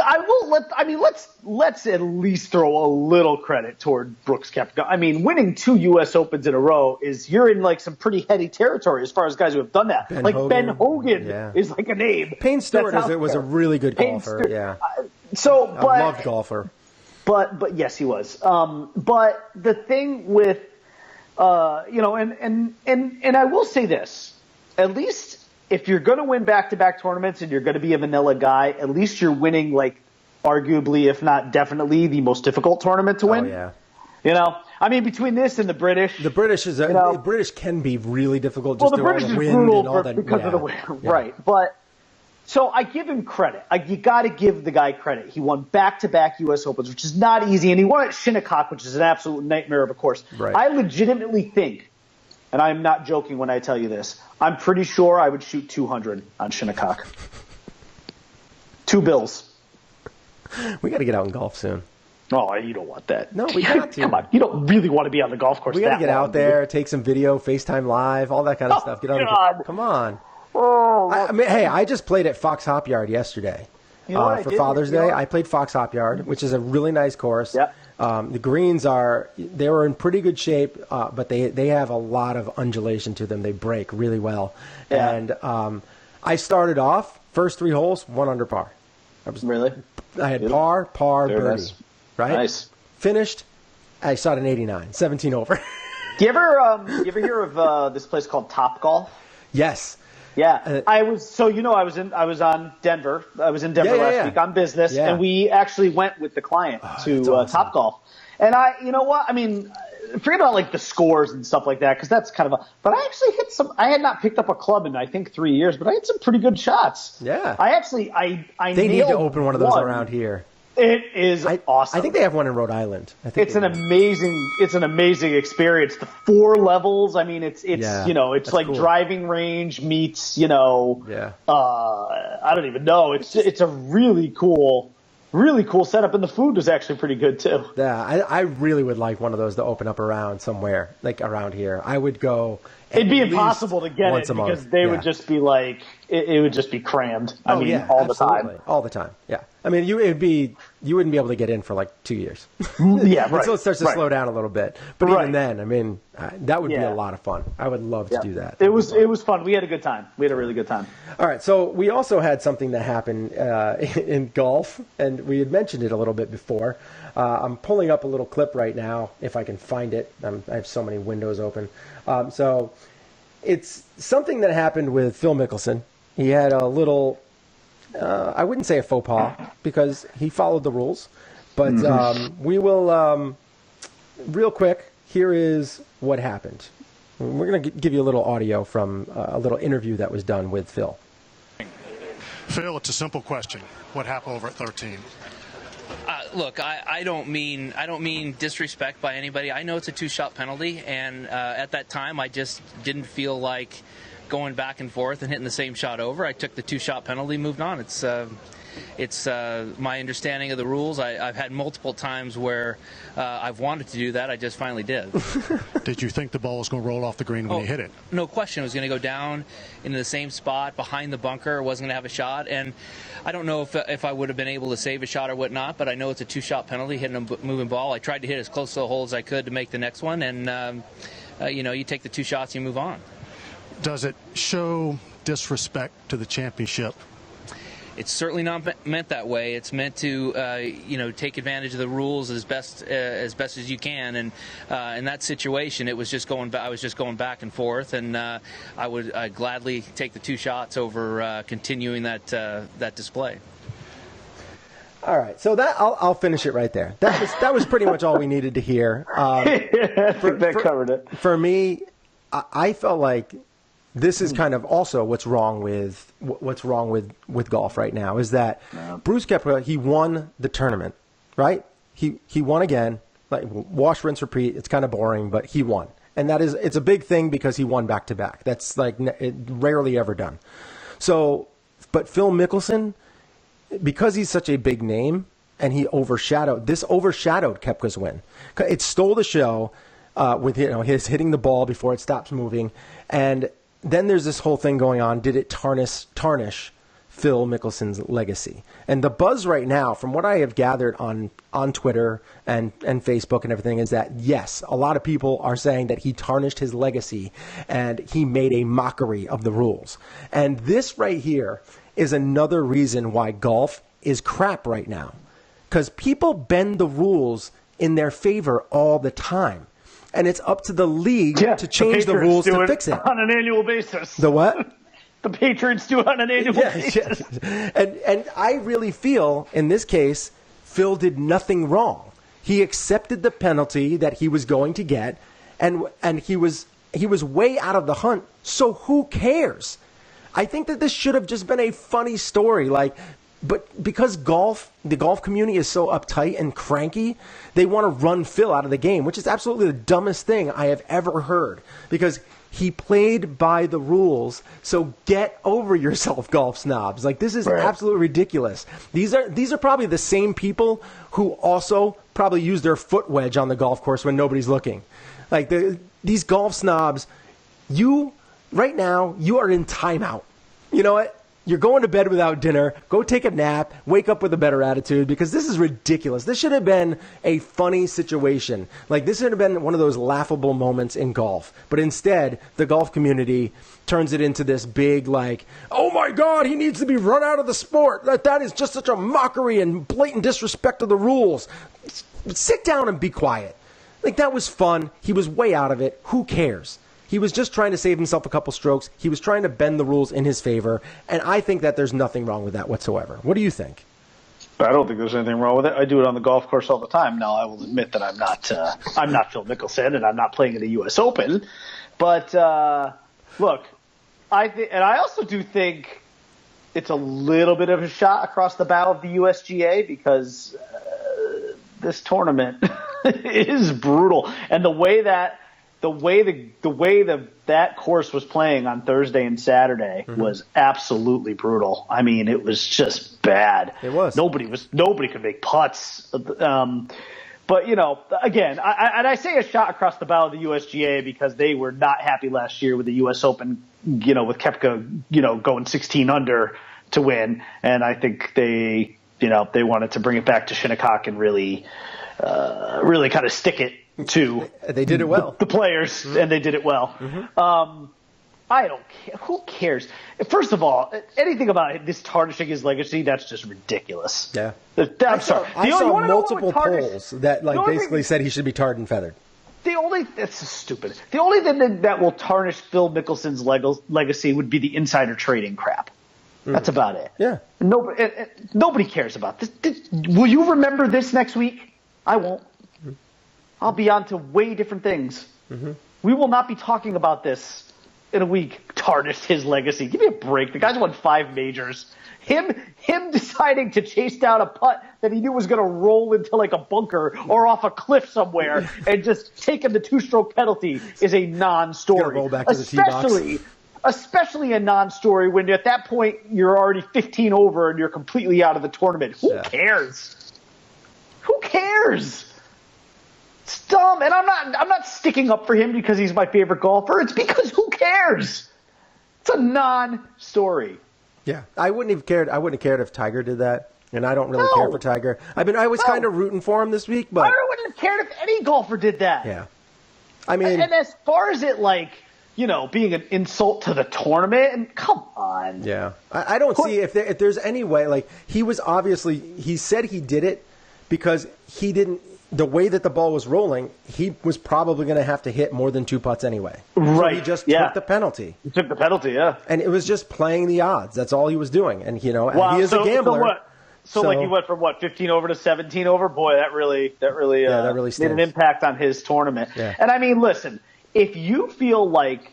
let's at least throw a little credit toward Brooks Koepka. I mean, winning 2 U.S. Opens in a row you're in some pretty heady territory as far as guys who have done that. Ben Hogan is a name. Payne Stewart was a really good golfer. A loved golfer. But yes, he was. But the thing with and I will say this, at least if you're going to win back-to-back tournaments and you're going to be a vanilla guy, at least you're winning arguably, if not definitely, the most difficult tournament to win. Oh, yeah. I mean, between this and the British. The British the British can be really difficult just the through British all the is wind brutal and all that. because of the wind. Right. But so I give him credit. You got to give the guy credit. He won back-to-back U.S. Opens, which is not easy, and he won at Shinnecock, which is an absolute nightmare of a course. Right. I legitimately think, and I'm not joking when I tell you this, I'm pretty sure I would shoot 200 on Shinnecock. 2 bills. We got to get out and golf soon. Oh, you don't want that. No, we got to. Come on, you don't really want to be on the golf course. We got to get long, out there, take some video, FaceTime Live, all that kind of stuff. Get on God. Come on. Oh, I mean, hey, I just played at Fox Hop Yard yesterday for Father's Day. I played Fox Hop Yard, which is a really nice course. Yep. The greens they were in pretty good shape, but they have a lot of undulation to them. They break really well. Yeah. And I started off first 3 holes 1 under par. I had par, Very birdie, nice. right? Nice. Finished. I shot an 89, 17 over. Do you ever hear of this place called Top Golf? Yes. Yeah, I was on Denver. I was in Denver last week on business, and we actually went with the client to awesome. Top Golf. And you know what? I mean, forget about like the scores and stuff like that, because that's kind of but I actually hit some. I had not picked up a club in I think 3 years, but I had some pretty good shots. Yeah. They need to open one of those around here. It is awesome. I think they have one in Rhode Island. It's an amazing experience. The 4 levels. I mean, it's like cool. Driving range meets I don't even know. It's a really cool setup, and the food was actually pretty good too. Yeah, I really would like one of those to open up around somewhere like around here. I would go. It'd be impossible to get it because they would just be like it would just be crammed. I mean, all the time. Yeah. I mean, you wouldn't be able to get in for like 2 years. Yeah, right. Until it starts to slow down a little bit. But even then, I mean, that would be a lot of fun. I would love to do that. It was fun. We had a good time. We had a really good time. All right, so we also had something that happened in golf, and we had mentioned it a little bit before. I'm pulling up a little clip right now, if I can find it. I have so many windows open. So it's something that happened with Phil Mickelson. He had a little, I wouldn't say a faux pas, because he followed the rules. But we will, real quick, here is what happened. We're going to give you a little audio from a little interview that was done with Phil. Phil, it's a simple question. What happened over at 13? Look, I don't mean disrespect by anybody. I know it's a 2-shot penalty, and at that time, I just didn't feel like going back and forth and hitting the same shot over. I took the 2-shot penalty, moved on. It's my understanding of the rules. I've had multiple times where I've wanted to do that. I just finally did. Did you think the ball was going to roll off the green when you hit it? No question. It was going to go down into the same spot behind the bunker. It wasn't going to have a shot. And I don't know if I would have been able to save a shot or whatnot, but I know it's a 2-shot penalty, hitting a moving ball. I tried to hit as close to the hole as I could to make the next one. And, you take the 2 shots, you move on. Does it show disrespect to the championship? It's certainly not meant that way. It's meant to, take advantage of the rules as best as you can. And in that situation, it was just I was just going back and forth, and I'd gladly take the 2 shots over continuing that display. All right, so that I'll finish it right there. That was pretty much all we needed to hear. That covered it. For me, I felt like this is kind of also what's wrong with golf right now is that Bruce Koepka, he won the tournament, right? He won again, like wash, rinse, repeat. It's kind of boring, but he won, and it's a big thing because he won back to back. That's like rarely ever done. So, but Phil Mickelson, because he's such a big name and he overshadowed Koepka's win. It stole the show with his hitting the ball before it stops moving, and then there's this whole thing going on. Did it tarnish Phil Mickelson's legacy? And the buzz right now, from what I have gathered on Twitter and Facebook and everything, is that, yes, a lot of people are saying that he tarnished his legacy and he made a mockery of the rules. And this right here is another reason why golf is crap right now. Because people bend the rules in their favor all the time. And it's up to the league to change the rules to fix it. On an annual basis. The what? The Patriots do it on an annual basis. And I really feel, in this case, Phil did nothing wrong. He accepted the penalty that he was going to get, and he was way out of the hunt. So who cares? I think that this should have just been a funny story, but because the golf community is so uptight and cranky, they want to run Phil out of the game, which is absolutely the dumbest thing I have ever heard. Because he played by the rules, so get over yourself, golf snobs. This is absolutely ridiculous. These are probably the same people who also probably use their foot wedge on the golf course when nobody's looking. These golf snobs, right now, you are in timeout. You know what? You're going to bed without dinner. Go take a nap. Wake up with a better attitude, because this is ridiculous. This should have been a funny situation. This should have been one of those laughable moments in golf. But instead, the golf community turns it into this big, oh my God, he needs to be run out of the sport. That is just such a mockery and blatant disrespect of the rules. Sit down and be quiet. That was fun. He was way out of it. Who cares? He was just trying to save himself a couple strokes. He was trying to bend the rules in his favor, and I think that there's nothing wrong with that whatsoever. What do you think? I don't think there's anything wrong with it. I do it on the golf course all the time. Now, I will admit that I'm not Phil Mickelson, and I'm not playing in the U.S. Open. But look, I also do think it's a little bit of a shot across the bow of the USGA, because this tournament is brutal, and the way that course was playing on Thursday and Saturday was absolutely brutal. I mean, it was just bad. It was. Nobody could make putts. But again, I say a shot across the bow of the USGA because they were not happy last year with the U.S. Open. With Koepka, going 16 under to win, and I think they wanted to bring it back to Shinnecock and really kind of stick it to they did it well. The players, and they did it well. I don't care. Who cares? First of all, anything about this tarnishing his legacy, that's just ridiculous. Yeah. I'm sorry. I saw multiple polls that basically said he should be tarred and feathered. That's so stupid. The only thing that will tarnish Phil Mickelson's legacy would be the insider trading crap. That's about it. Yeah. Nobody cares about this. Will you remember this next week? I won't. I'll be on to way different things. We will not be talking about this in a week. Tarnished his legacy. Give me a break. The guy's won 5 majors. Him deciding to chase down a putt that he knew was going to roll into a bunker or off a cliff somewhere and just taking the 2-stroke penalty is a non-story. Roll back to the tee box. Especially a non-story when at that point you're already 15 over and you're completely out of the tournament. Who cares? Who cares? It's dumb, and I'm not sticking up for him because he's my favorite golfer. It's because who cares? It's a non-story. Yeah, I wouldn't have cared. I wouldn't have cared if Tiger did that, and I don't really care for Tiger. I was kind of rooting for him this week, but I wouldn't have cared if any golfer did that. Yeah, I mean, and as far as it being an insult to the tournament, and come on. Yeah, I don't see if there's any way. He said he did it because he didn't. The way that the ball was rolling, he was probably going to have to hit more than 2 putts anyway. Right. So he just took the penalty. He took the penalty, yeah. And it was just playing the odds. That's all he was doing. And, he is a gambler. So what? So he went from 15 over to 17 over? Boy, that really made an impact on his tournament. Yeah. And I mean, listen, if you feel like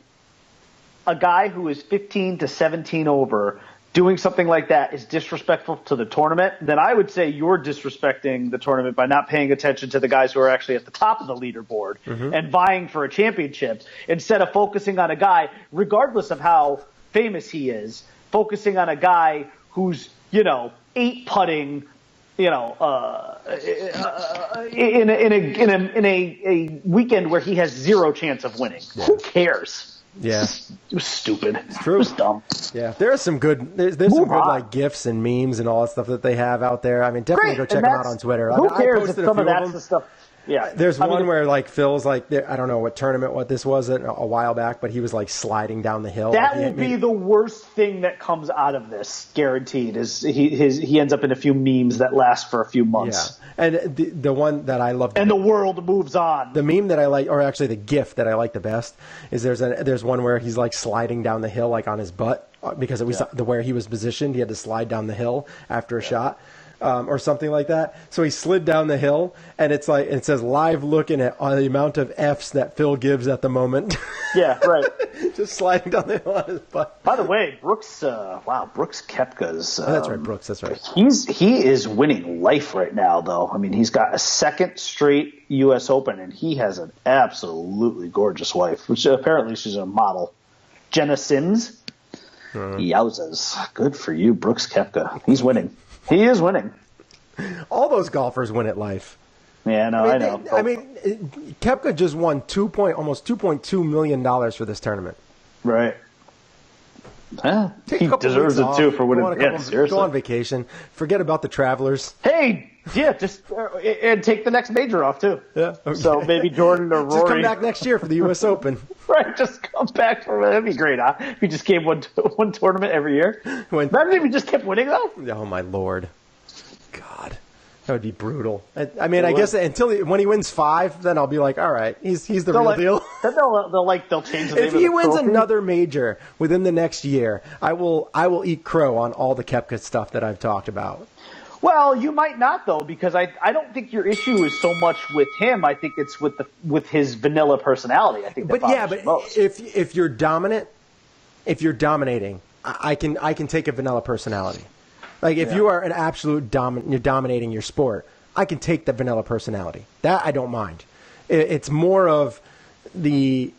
a guy who is 15 to 17 over doing something like that is disrespectful to the tournament, then I would say you're disrespecting the tournament by not paying attention to the guys who are actually at the top of the leaderboard and vying for a championship instead of focusing on a guy, regardless of how famous he is, focusing on a guy who's, 8 putting, in a weekend where he has 0 chance of winning. Yeah. Who cares? Yeah, it was stupid. It's true. It was dumb. Yeah, there are some good. There's some good GIFs and memes and all that stuff that they have out there. I mean, definitely go check them out on Twitter. Who cares if some of that's the stuff? Yeah, there's one where Phil's I don't know what this was a while back, but he was sliding down the hill. That will be the worst thing that comes out of this, guaranteed. Is he ends up in a few memes that last for a few months. Yeah, and the one that I love, and the world moves on. The meme that I like, or actually the GIF that I like the best, is there's one where he's sliding down the hill on his butt because it was where he was positioned. He had to slide down the hill after a shot. or something like that. So he slid down the hill, and it says live looking at the amount of Fs that Phil gives at the moment. Yeah, right. Just sliding down the hill on his butt. By the way, Brooks Koepka's. That's right, Brooks. That's right. He is winning life right now, though. I mean, he's got a second straight U.S. Open, and he has an absolutely gorgeous wife, which apparently she's a model. Jenna Sims. Yowzas. Good for you, Brooks Koepka. He's winning. He is winning. All those golfers win at life. Yeah, no, I know. Koepka just won almost $2.2 million for this tournament. Right. Yeah, Take he a couple deserves it weeks too off, for winning. Seriously. Go on vacation. Forget about the Travelers. Hey, yeah, just and take the next major off too. Yeah. Okay. So maybe Jordan or Rory. Just come back next year for the U.S. Open. Right, just come back for that'd be great, huh? If you just gave one tournament every year. Imagine if you just kept winning though. Oh my Lord, God, that would be brutal. I mean, I guess when he wins 5, then I'll be like, all right, he's the real deal. Then they'll change the name If of he the wins trophy. another major within the next year, I will eat crow on all the Koepka stuff that I've talked about. Well, you might not though, because I don't think your issue is so much with him. I think it's with his vanilla personality. I think. But if you're dominant, if you're dominating, I can take a vanilla personality. Like if you are an absolute you're dominating your sport, I can take the vanilla personality. That I don't mind. It's more of the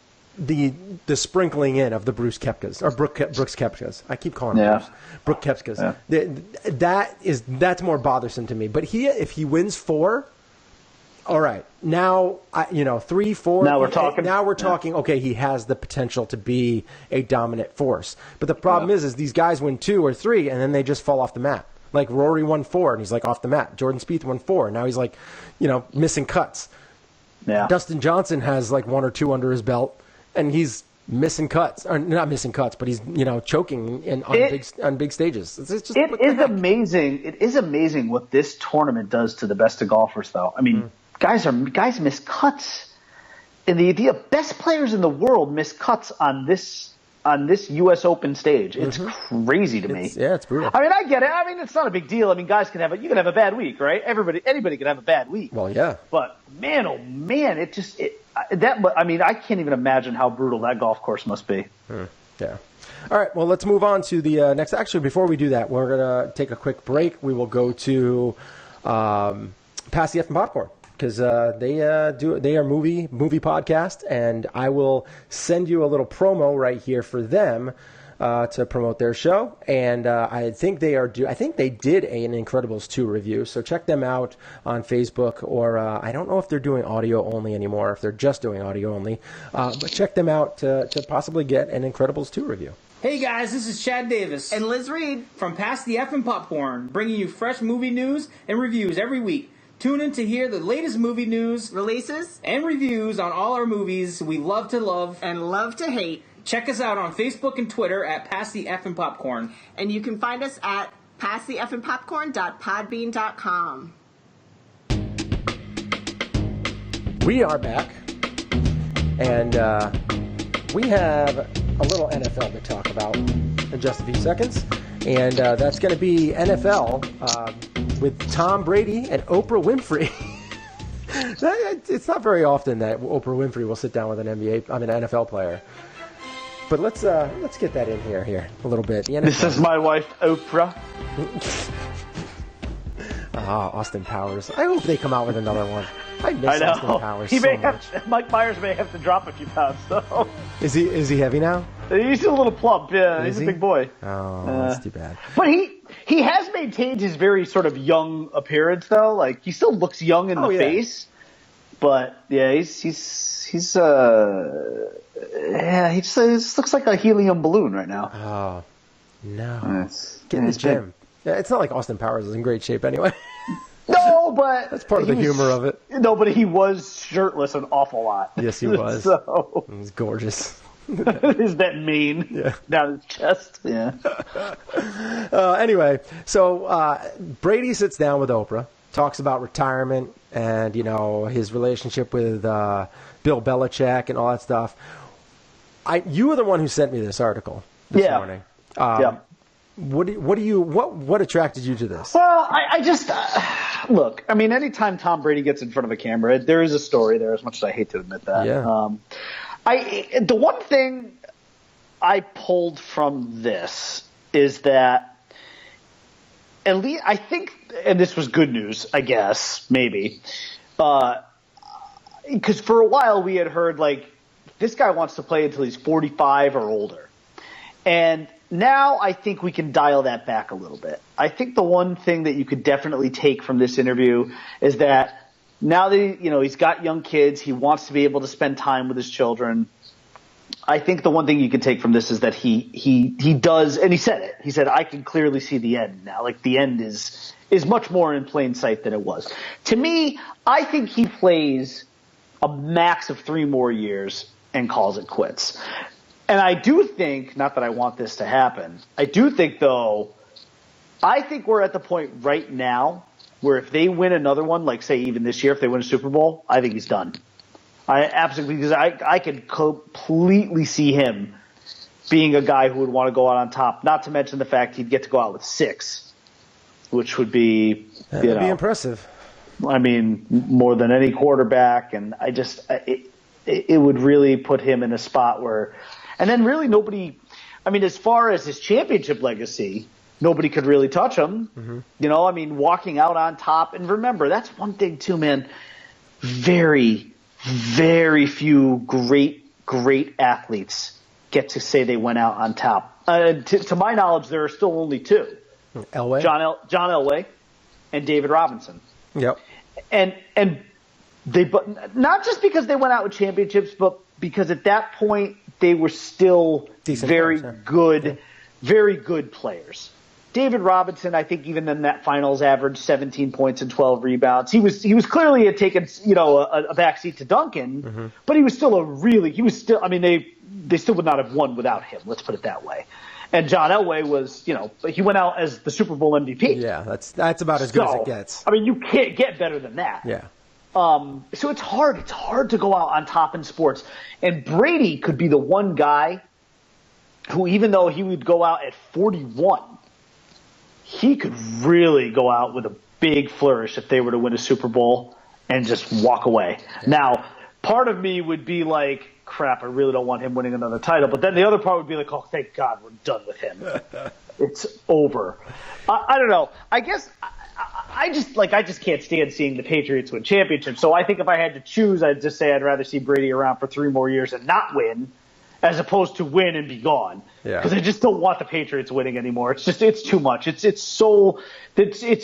sprinkling in of the Brooks Koepkas or Brooks Koepkas. I keep calling him Brooks Koepkas. Yeah. That's more bothersome to me. But if he wins 4, all right. Now 3, 4. Now we're talking. Now we're talking. Okay, he has the potential to be a dominant force. But the problem is these guys win 2 or 3 and then they just fall off the map. Like Rory won 4 and he's like off the map. Jordan Spieth won 4 and now he's like, missing cuts. Yeah. Dustin Johnson has like 1 or 2 under his belt. And he's missing cuts, or not missing cuts, but he's choking on big stages. It is amazing. It is amazing what this tournament does to the best of golfers, though. I mean, guys miss cuts, and the best players in the world miss cuts on this U.S. Open stage. It's crazy to me. It's brutal. I mean, I get it. I mean, it's not a big deal. I mean, guys can you can have a bad week, right? Anybody can have a bad week. Well, yeah. But man, oh man, I can't even imagine how brutal that golf course must be. Yeah. All right. Well, let's move on to the next. Actually, before we do that, we're gonna take a quick break. We will go to Pass the F and Popcorn because they are movie podcast, and I will send you a little promo right here for them. To promote their show, and I think they did an Incredibles 2 review, so check them out on Facebook, or I don't know if they're doing audio only anymore, if they're just doing audio only, but check them out to possibly get an Incredibles 2 review. Hey guys, this is Chad Davis and Liz Reed from Pass the F and Popcorn, bringing you fresh movie news and reviews every week. Tune in to hear the latest movie news, releases, and reviews on all our movies we love to love and love to hate. Check us out on Facebook and Twitter at Pass the F and Popcorn. And you can find us at passtheeffandpopcorn.podbean.com. We are back, and we have a little NFL to talk about in just a few seconds. And that's going to be NFL with Tom Brady and Oprah Winfrey. It's not very often that Oprah Winfrey will sit down with an NFL player. But let's get that in here a little bit. This is my wife, Oprah. Austin Powers. I hope they come out with another one. I miss Austin Powers much. Mike Myers may have to drop a few pounds, though. Is he heavy now? He's a little plump. Yeah, he's a big boy. Oh, that's too bad. But he has maintained his very sort of young appearance, though. Like he still looks young in the face. But yeah, he just looks like a helium balloon right now. Oh, no. Get in the gym. Yeah, it's not like Austin Powers is in great shape anyway. No, but... That's part of the humor of it. No, but he was shirtless an awful lot. Yes, he was. So, he was gorgeous. Is that mean down his chest? Yeah. Anyway, so Brady sits down with Oprah, talks about retirement and, his relationship with Bill Belichick and all that stuff. You were the one who sent me this article this morning. What attracted you to this? Well, I just look. I mean, anytime Tom Brady gets in front of a camera, there is a story there. As much as I hate to admit that, the one thing I pulled from this is that at least I think, and this was good news, I guess, maybe, because for a while we had heard like this guy wants to play until he's 45 or older, and now I think we can dial that back a little bit. I think the one thing that you could definitely take from this interview is that now that he's got young kids, he wants to be able to spend time with his children. I think the one thing you can take from this is that he does, and he said it. He said, I can clearly see the end now. Like the end is much more in plain sight than it was. To me, I think he plays a max of 3 more years and calls it quits. And I do think, not that I want this to happen, I do think, though, I think we're at the point right now where if they win another one, like say even this year, if they win a Super Bowl, I think he's done. I absolutely, because I could completely see him being a guy who would want to go out on top, not to mention the fact he'd get to go out with 6, which would be, That would be impressive. I mean, more than any quarterback, and it would really put him in a spot where – and then really nobody – I mean, as far as his championship legacy, nobody could really touch him. Mm-hmm. I mean, walking out on top. And remember, that's one thing too, man. Very, very few great athletes get to say they went out on top. To my knowledge, there are still only 2. Elway? John Elway and David Robinson. Yep. And they – not just because they went out with championships, but because at that point – they were still very good players. David Robinson, I think even in that finals averaged 17 points and 12 rebounds. He was clearly had taken, a backseat to Duncan, but he was still I mean, they still would not have won without him. Let's put it that way. And John Elway was, he went out as the Super Bowl MVP. Yeah, that's about as good as it gets. I mean, you can't get better than that. Yeah. So it's hard to go out on top in sports. And Brady could be the one guy who, even though he would go out at 41, he could really go out with a big flourish if they were to win a Super Bowl and just walk away. Yeah. Now, part of me would be like, crap, I really don't want him winning another title. But then the other part would be like, oh, thank God we're done with him. It's over. I don't know. I guess I just can't stand seeing the Patriots win championships. So I think if I had to choose, I'd just say I'd rather see Brady around for 3 more years and not win, as opposed to win and be gone. Because I just don't want the Patriots winning anymore. It's too much. It's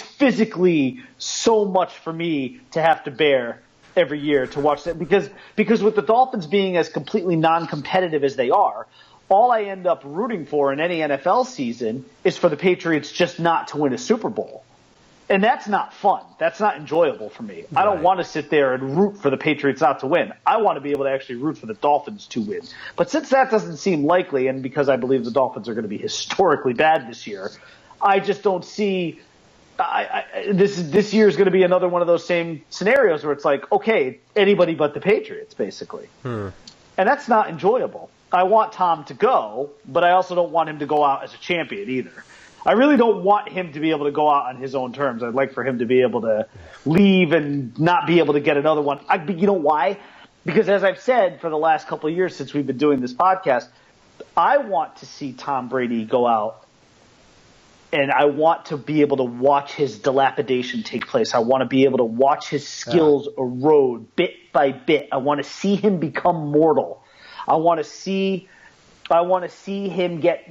physically so much for me to have to bear every year to watch that. Because with the Dolphins being as completely non-competitive as they are, all I end up rooting for in any NFL season is for the Patriots just not to win a Super Bowl. And that's not fun. That's not enjoyable for me. Right. I don't want to sit there and root for the Patriots not to win. I want to be able to actually root for the Dolphins to win. But since that doesn't seem likely, and because I believe the Dolphins are going to be historically bad this year, I just don't see this year is going to be another one of those same scenarios where it's like, okay, anybody but the Patriots, basically. And that's not enjoyable. I want Tom to go, but I also don't want him to go out as a champion either. I really don't want him to be able to go out on his own terms. I'd like for him to be able to leave and not be able to get another one. You know why? Because as I've said for the last couple of years since we've been doing this podcast, I want to see Tom Brady go out, and I want to be able to watch his dilapidation take place. I want to be able to watch his skills erode bit by bit. I want to see him become mortal. I want to see him get,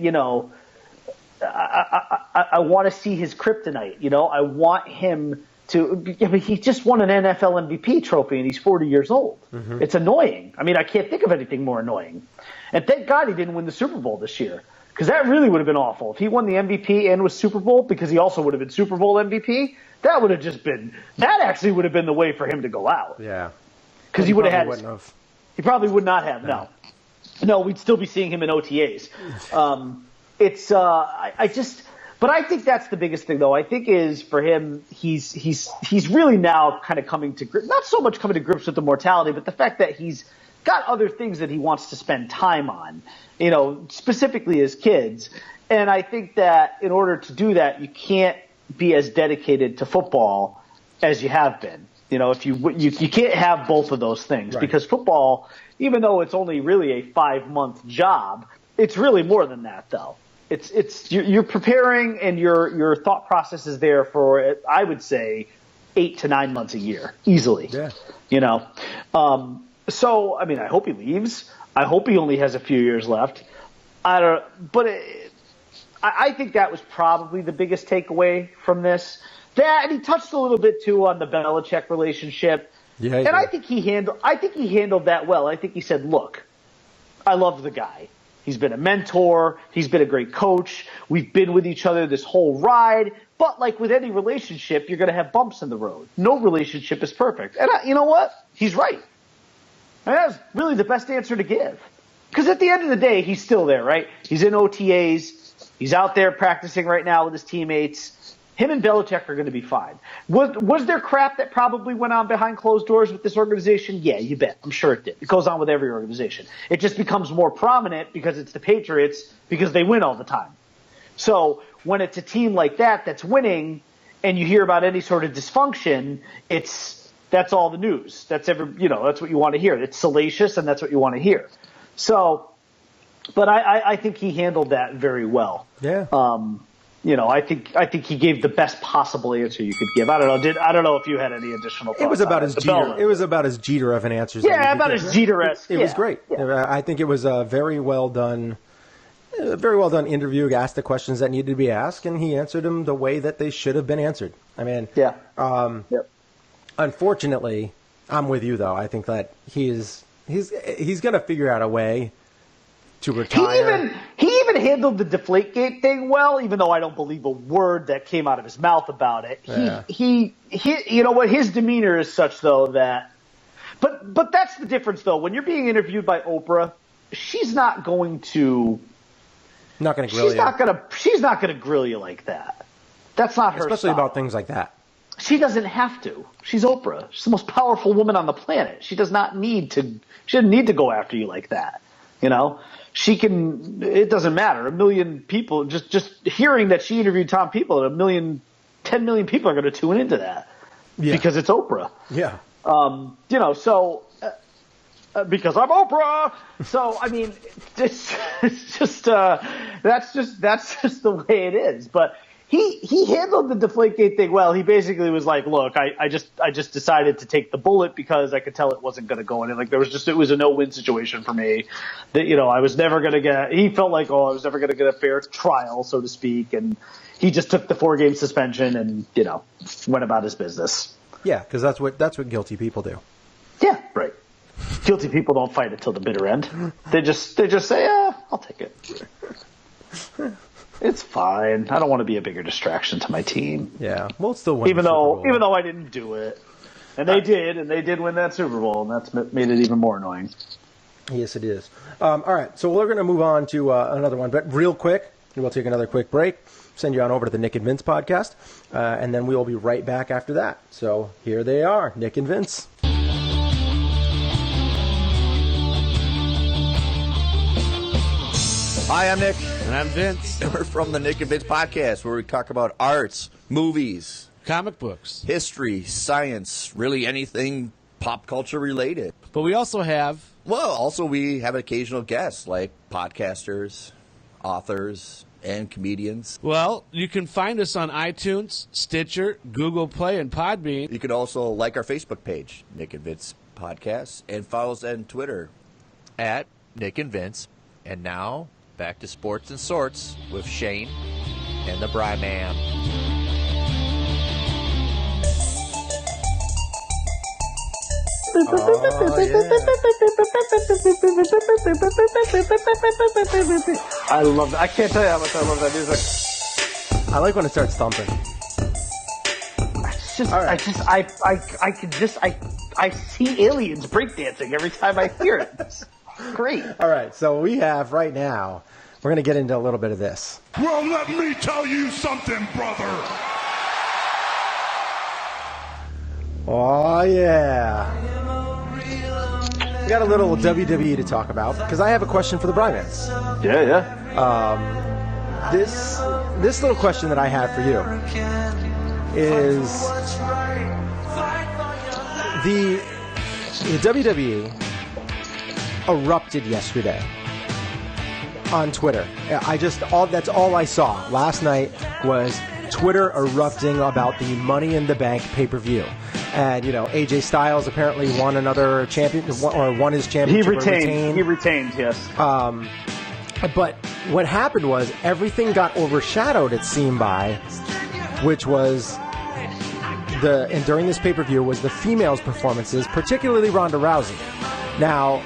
I want to see his kryptonite. I want him to. I mean, he just won an NFL MVP trophy and he's 40 years old. It's annoying. I mean, I can't think of anything more annoying. And thank God he didn't win the Super Bowl this year, because that really would have been awful. If he won the MVP and was Super Bowl, because he also would have been Super Bowl MVP, that would have just been. That actually would have been the way for him to go out. Yeah. Because he would have had. He probably would not have. No, we'd still be seeing him in OTAs. But I think that's the biggest thing, though. I think is for him, he's really now kind of coming to grips, not so much coming to grips with the mortality, but the fact that he's got other things that he wants to spend time on, specifically his kids. And I think that in order to do that, you can't be as dedicated to football as you have been. You know, if you can't have both of those things, because football, even though it's only really a 5-month job, it's really more than that, though. You're preparing, and your thought process is there for, I would say, 8 to 9 months a year, easily. Yeah. You know, so I mean, I hope he leaves. I hope he only has a few years left. I think that was probably the biggest takeaway from this. That, and he touched a little bit too on the Belichick relationship. Yeah, and I think he handled that well. I think he said, "Look, I love the guy. He's been a mentor. He's been a great coach. We've been with each other this whole ride. But like with any relationship, you're going to have bumps in the road. No relationship is perfect." And you know what? He's right. And that's really the best answer to give. Because at the end of the day, he's still there, right? He's in OTAs. He's out there practicing right now with his teammates. Him and Belichick are going to be fine. Was there crap that probably went on behind closed doors with this organization? Yeah, you bet. I'm sure it did. It goes on with every organization. It just becomes more prominent because it's the Patriots, because they win all the time. So when it's a team like that that's winning and you hear about any sort of dysfunction, that's all the news. That's what you want to hear. It's salacious, and that's what you want to hear. So, but I think he handled that very well. Yeah. I think he gave the best possible answer you could give. I don't know if you had any additional thoughts. It was about as Jeter. It was about as Jeter of an answer. Yeah, about as Jeter-esque. It was great. Yeah. I think it was a very well done interview. He asked the questions that needed to be asked, and he answered them the way that they should have been answered. I mean, unfortunately, I'm with you though. I think that he's going to figure out a way to retire. He even handled the Deflategate thing well, even though I don't believe a word that came out of his mouth about it. Yeah. He you know what, his demeanor is such though that, but that's the difference though. When you're being interviewed by Oprah, she's not going to grill you. She's not gonna grill you like that. That's not her Especially style. about things like that. She doesn't have to. She's Oprah. She's the most powerful woman on the planet. She doesn't need to go after you like that. You know? She can, it doesn't matter. 1 million people, just hearing that she interviewed Tom People, 10 million people are going to tune into that because it's Oprah. Yeah. So because I'm Oprah. So, I mean, it's just, that's just the way it is. But he handled the Deflategate thing well. He basically was like, look, I just decided to take the bullet because I could tell it wasn't going to go in. And like, it was a no-win situation for me that, I was never going to he felt like, I was never going to get a fair trial, so to speak. And he just took the 4-game suspension and, went about his business. Yeah. Cause that's what guilty people do. Yeah. Right. Guilty people don't fight it till the bitter end. They just say, I'll take it. It's fine. I don't want to be a bigger distraction to my team. Yeah, we'll still win. Even though I didn't do it, and they did win that Super Bowl, and that's made it even more annoying. Yes, it is. All right, so we're going to move on to another one, but real quick, we'll take another quick break. Send you on over to the Nick and Vince podcast, and then we will be right back after that. So here they are, Nick and Vince. Hi, I'm Nick. And I'm Vince. And we're from the Nick and Vince podcast, where we talk about arts, movies, comic books, history, science, really anything pop culture related. But we also have... we have occasional guests, like podcasters, authors, and comedians. Well, you can find us on iTunes, Stitcher, Google Play, and Podbean. You can also like our Facebook page, Nick and Vince Podcast, and follow us on Twitter at Nick and Vince. And now... back to Sports and Sorts with Shane and the Bri Man. I love that. I can't tell you how much I love that music. I like when it starts thumping. I see aliens breakdancing every time I hear it. It's great. All right, so we have right now, we're going to get into a little bit of this. Well, let me tell you something, brother. Oh, yeah. We got a little WWE to talk about, because I have a question for the Bri Man. Yeah. this little question that I have for you is the WWE erupted yesterday on Twitter. That's all I saw last night was Twitter erupting about the Money in the Bank pay-per-view. And, AJ Styles apparently won another won his championship. He retained, yes. But what happened was everything got overshadowed, it seemed which was and during this pay-per-view was the females' performances, particularly Ronda Rousey. Now,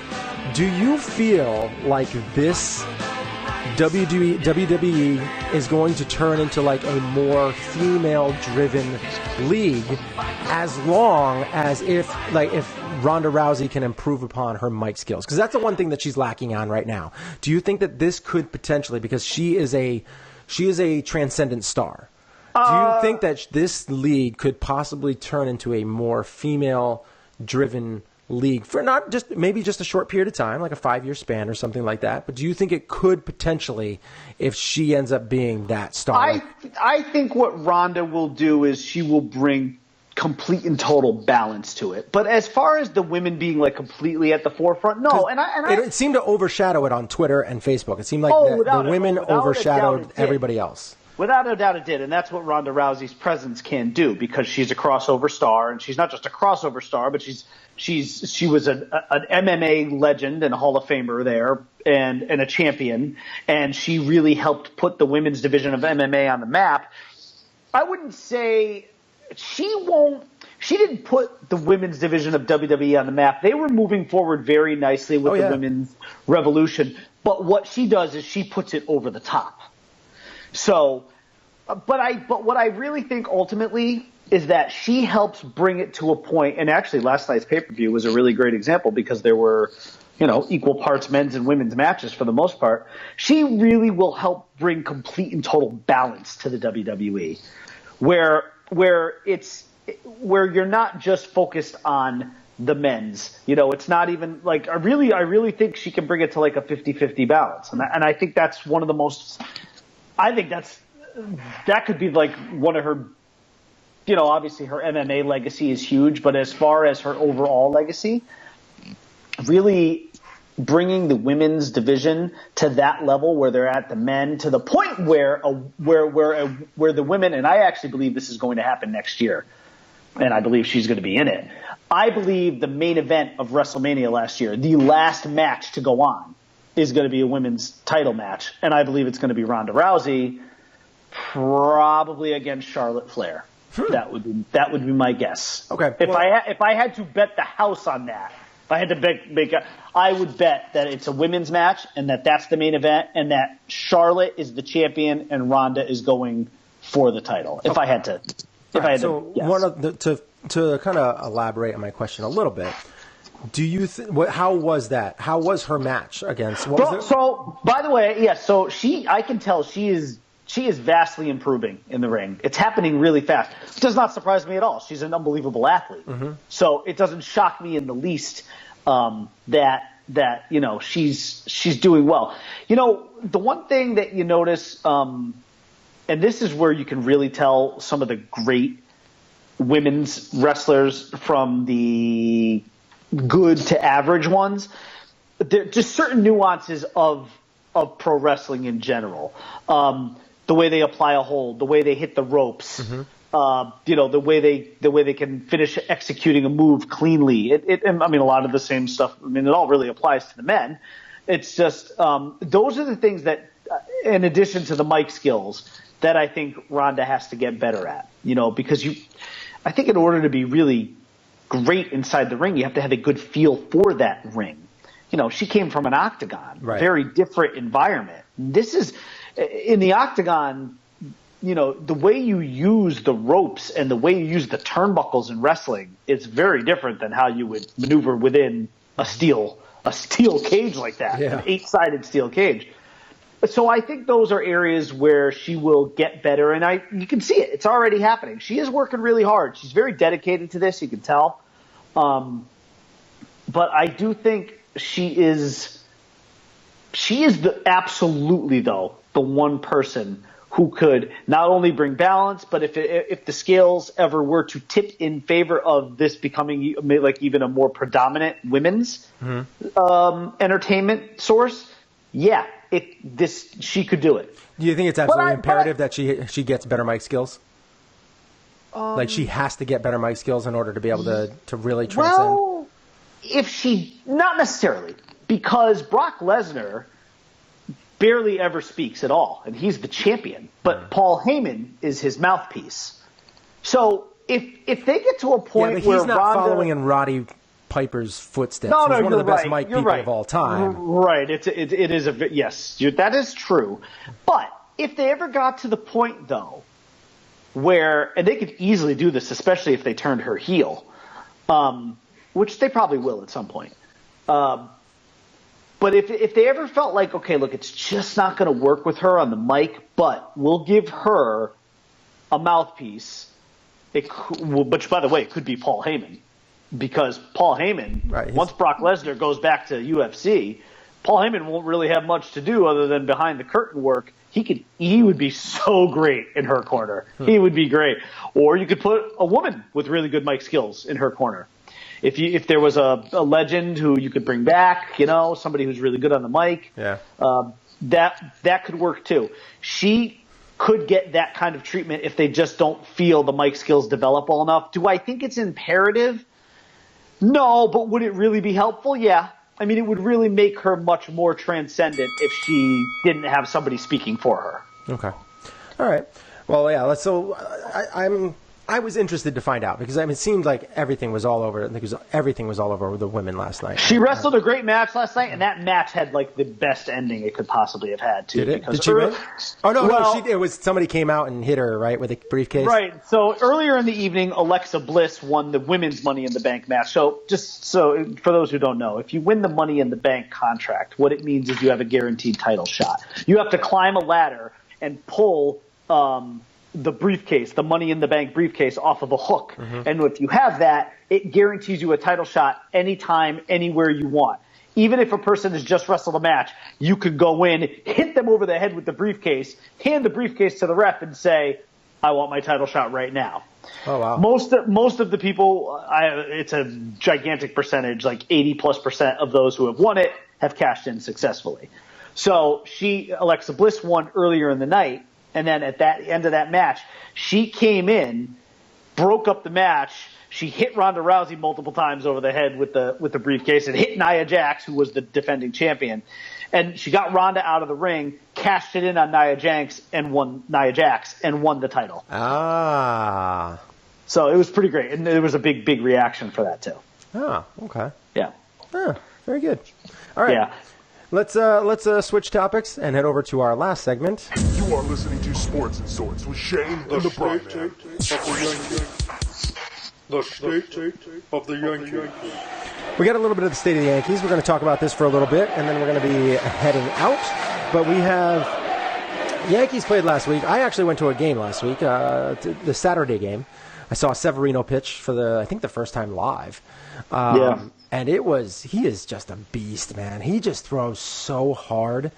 do you feel like this WWE is going to turn into like a more female-driven league, as long as if Ronda Rousey can improve upon her mic skills? Because that's the one thing that she's lacking on right now. Do you think that this could potentially, because she is a transcendent star, do you think that this league could possibly turn into a more female-driven league for not just maybe just a short period of time, like a 5-year span or something like that? But do you think it could potentially, if she ends up being that star? I think what Ronda will do is she will bring complete and total balance to it. But as far as the women being like completely at the forefront, no. It seemed to overshadow it on Twitter and Facebook. It seemed like the women overshadowed everybody else. Without a doubt it did, and that's what Ronda Rousey's presence can do, because she's a crossover star, and she's not just a crossover star, but she was an MMA legend and a Hall of Famer there, and a champion, and she really helped put the women's division of MMA on the map. I wouldn't say she didn't put the women's division of WWE on the map. They were moving forward very nicely with the women's revolution, but what she does is she puts it over the top. So, but what I really think ultimately is that she helps bring it to a point, and actually last night's pay-per-view was a really great example because there were, equal parts men's and women's matches for the most part. She really will help bring complete and total balance to the WWE, where you're not just focused on the men's. It's not even like I really think she can bring it to like a 50-50 balance, and I think that's one of the most. I think that could be like one of her, obviously her MMA legacy is huge, but as far as her overall legacy, really bringing the women's division to that level where they're at the men, to the point where the women, and I actually believe this is going to happen next year, and I believe she's going to be in it. I believe the main event of WrestleMania last year, the last match to go on, is going to be a women's title match, and I believe it's going to be Ronda Rousey, probably against Charlotte Flair. That would be my guess. Okay. If I had to bet the house on that, I would bet that it's a women's match and that's the main event, and that Charlotte is the champion and Ronda is going for the title. If I had to, guess. One of to kind of elaborate on my question a little bit. Do you how was that? How was her match against? So, by the way, so I can tell she is vastly improving in the ring. It's happening really fast. It does not surprise me at all. She's an unbelievable athlete. Mm-hmm. So it doesn't shock me in the least that she's doing well. The one thing that you notice, and this is where you can really tell some of the great women's wrestlers from the good to average ones, there just certain nuances of pro wrestling in general. The way they apply a hold, the way they hit the ropes, the way they can finish executing a move cleanly. A lot of the same stuff. It all really applies to the men. It's just those are the things that, in addition to the mic skills, that I think Ronda has to get better at. Because I think in order to be really great inside the ring, you have to have a good feel for that ring. She came from an octagon, right. Very different environment. This is in the octagon, the way you use the ropes and the way you use the turnbuckles in wrestling, it's very different than how you would maneuver within a steel cage like that, an 8-sided steel cage. So I think those are areas where she will get better, and you can see it. It's already happening. She is working really hard. She's very dedicated to this. You can tell. But I do think she is absolutely, though, the one person who could not only bring balance, but if the scales ever were to tip in favor of this becoming like even a more predominant women's entertainment source, she could do it. Do you think it's absolutely imperative that she gets better mic skills? Like she has to get better mic skills in order to be able to really transcend? Well, not necessarily, because Brock Lesnar barely ever speaks at all, and he's the champion. But Paul Heyman is his mouthpiece. So if they get to a point where he's not following in Roddy Piper's footsteps. He's one of the best mic people of all time. Right. It is yes, that is true. But if they ever got to the point though, where, and they could easily do this, especially if they turned her heel, which they probably will at some point. But if they ever felt like, okay, look, it's just not going to work with her on the mic, but we'll give her a mouthpiece, which, by the way, could be Paul Heyman. Because Paul Heyman, once Brock Lesnar goes back to UFC, Paul Heyman won't really have much to do other than behind the curtain work. He would be so great in her corner. He would be great. Or you could put a woman with really good mic skills in her corner. If there was a legend who you could bring back, somebody who's really good on the mic, that could work too. She could get that kind of treatment if they just don't feel the mic skills develop well enough. Do I think it's imperative? No, but would it really be helpful? Yeah. I mean, it would really make her much more transcendent if she didn't have somebody speaking for her. Okay. All right. Well, yeah. I was interested to find out because it seemed like everything was all over. Everything was all over the women last night. She wrestled a great match last night, and that match had like the best ending it could possibly have had too. Did it? Did she win? Oh no! It was somebody came out and hit her right with a briefcase. Right. So earlier in the evening, Alexa Bliss won the women's Money in the Bank match. So for those who don't know, if you win the Money in the Bank contract, what it means is you have a guaranteed title shot. You have to climb a ladder and pull the briefcase, the Money in the Bank briefcase, off of a hook. And if you have that, it guarantees you a title shot anytime, anywhere you want. Even if a person has just wrestled a match, you could go in, hit them over the head with the briefcase, hand the briefcase to the ref and say, I want my title shot right now. Oh, wow. Most of the people, it's a gigantic percentage, like 80+% of those who have won it have cashed in successfully. So Alexa Bliss won earlier in the night. And then at that end of that match, she came in, broke up the match. She hit Ronda Rousey multiple times over the head with the briefcase and hit Nia Jax, who was the defending champion. And she got Ronda out of the ring, cashed it in on Nia Jax and won the title. Ah. So it was pretty great. And there was a big reaction for that too. Oh, okay. Yeah. Oh, very good. All right. Yeah. Let's switch topics and head over to our last segment. You are listening to Sports and Sorts with Shane and the Bri Man. The state of the Yankees. We got a little bit of the state of the Yankees. We're going to talk about this for a little bit, and then we're going to be heading out. But we have Yankees played last week. I actually went to a game last week, the Saturday game. I saw Severino pitch for I think the first time live. And he is just a beast, man. He just throws so hard.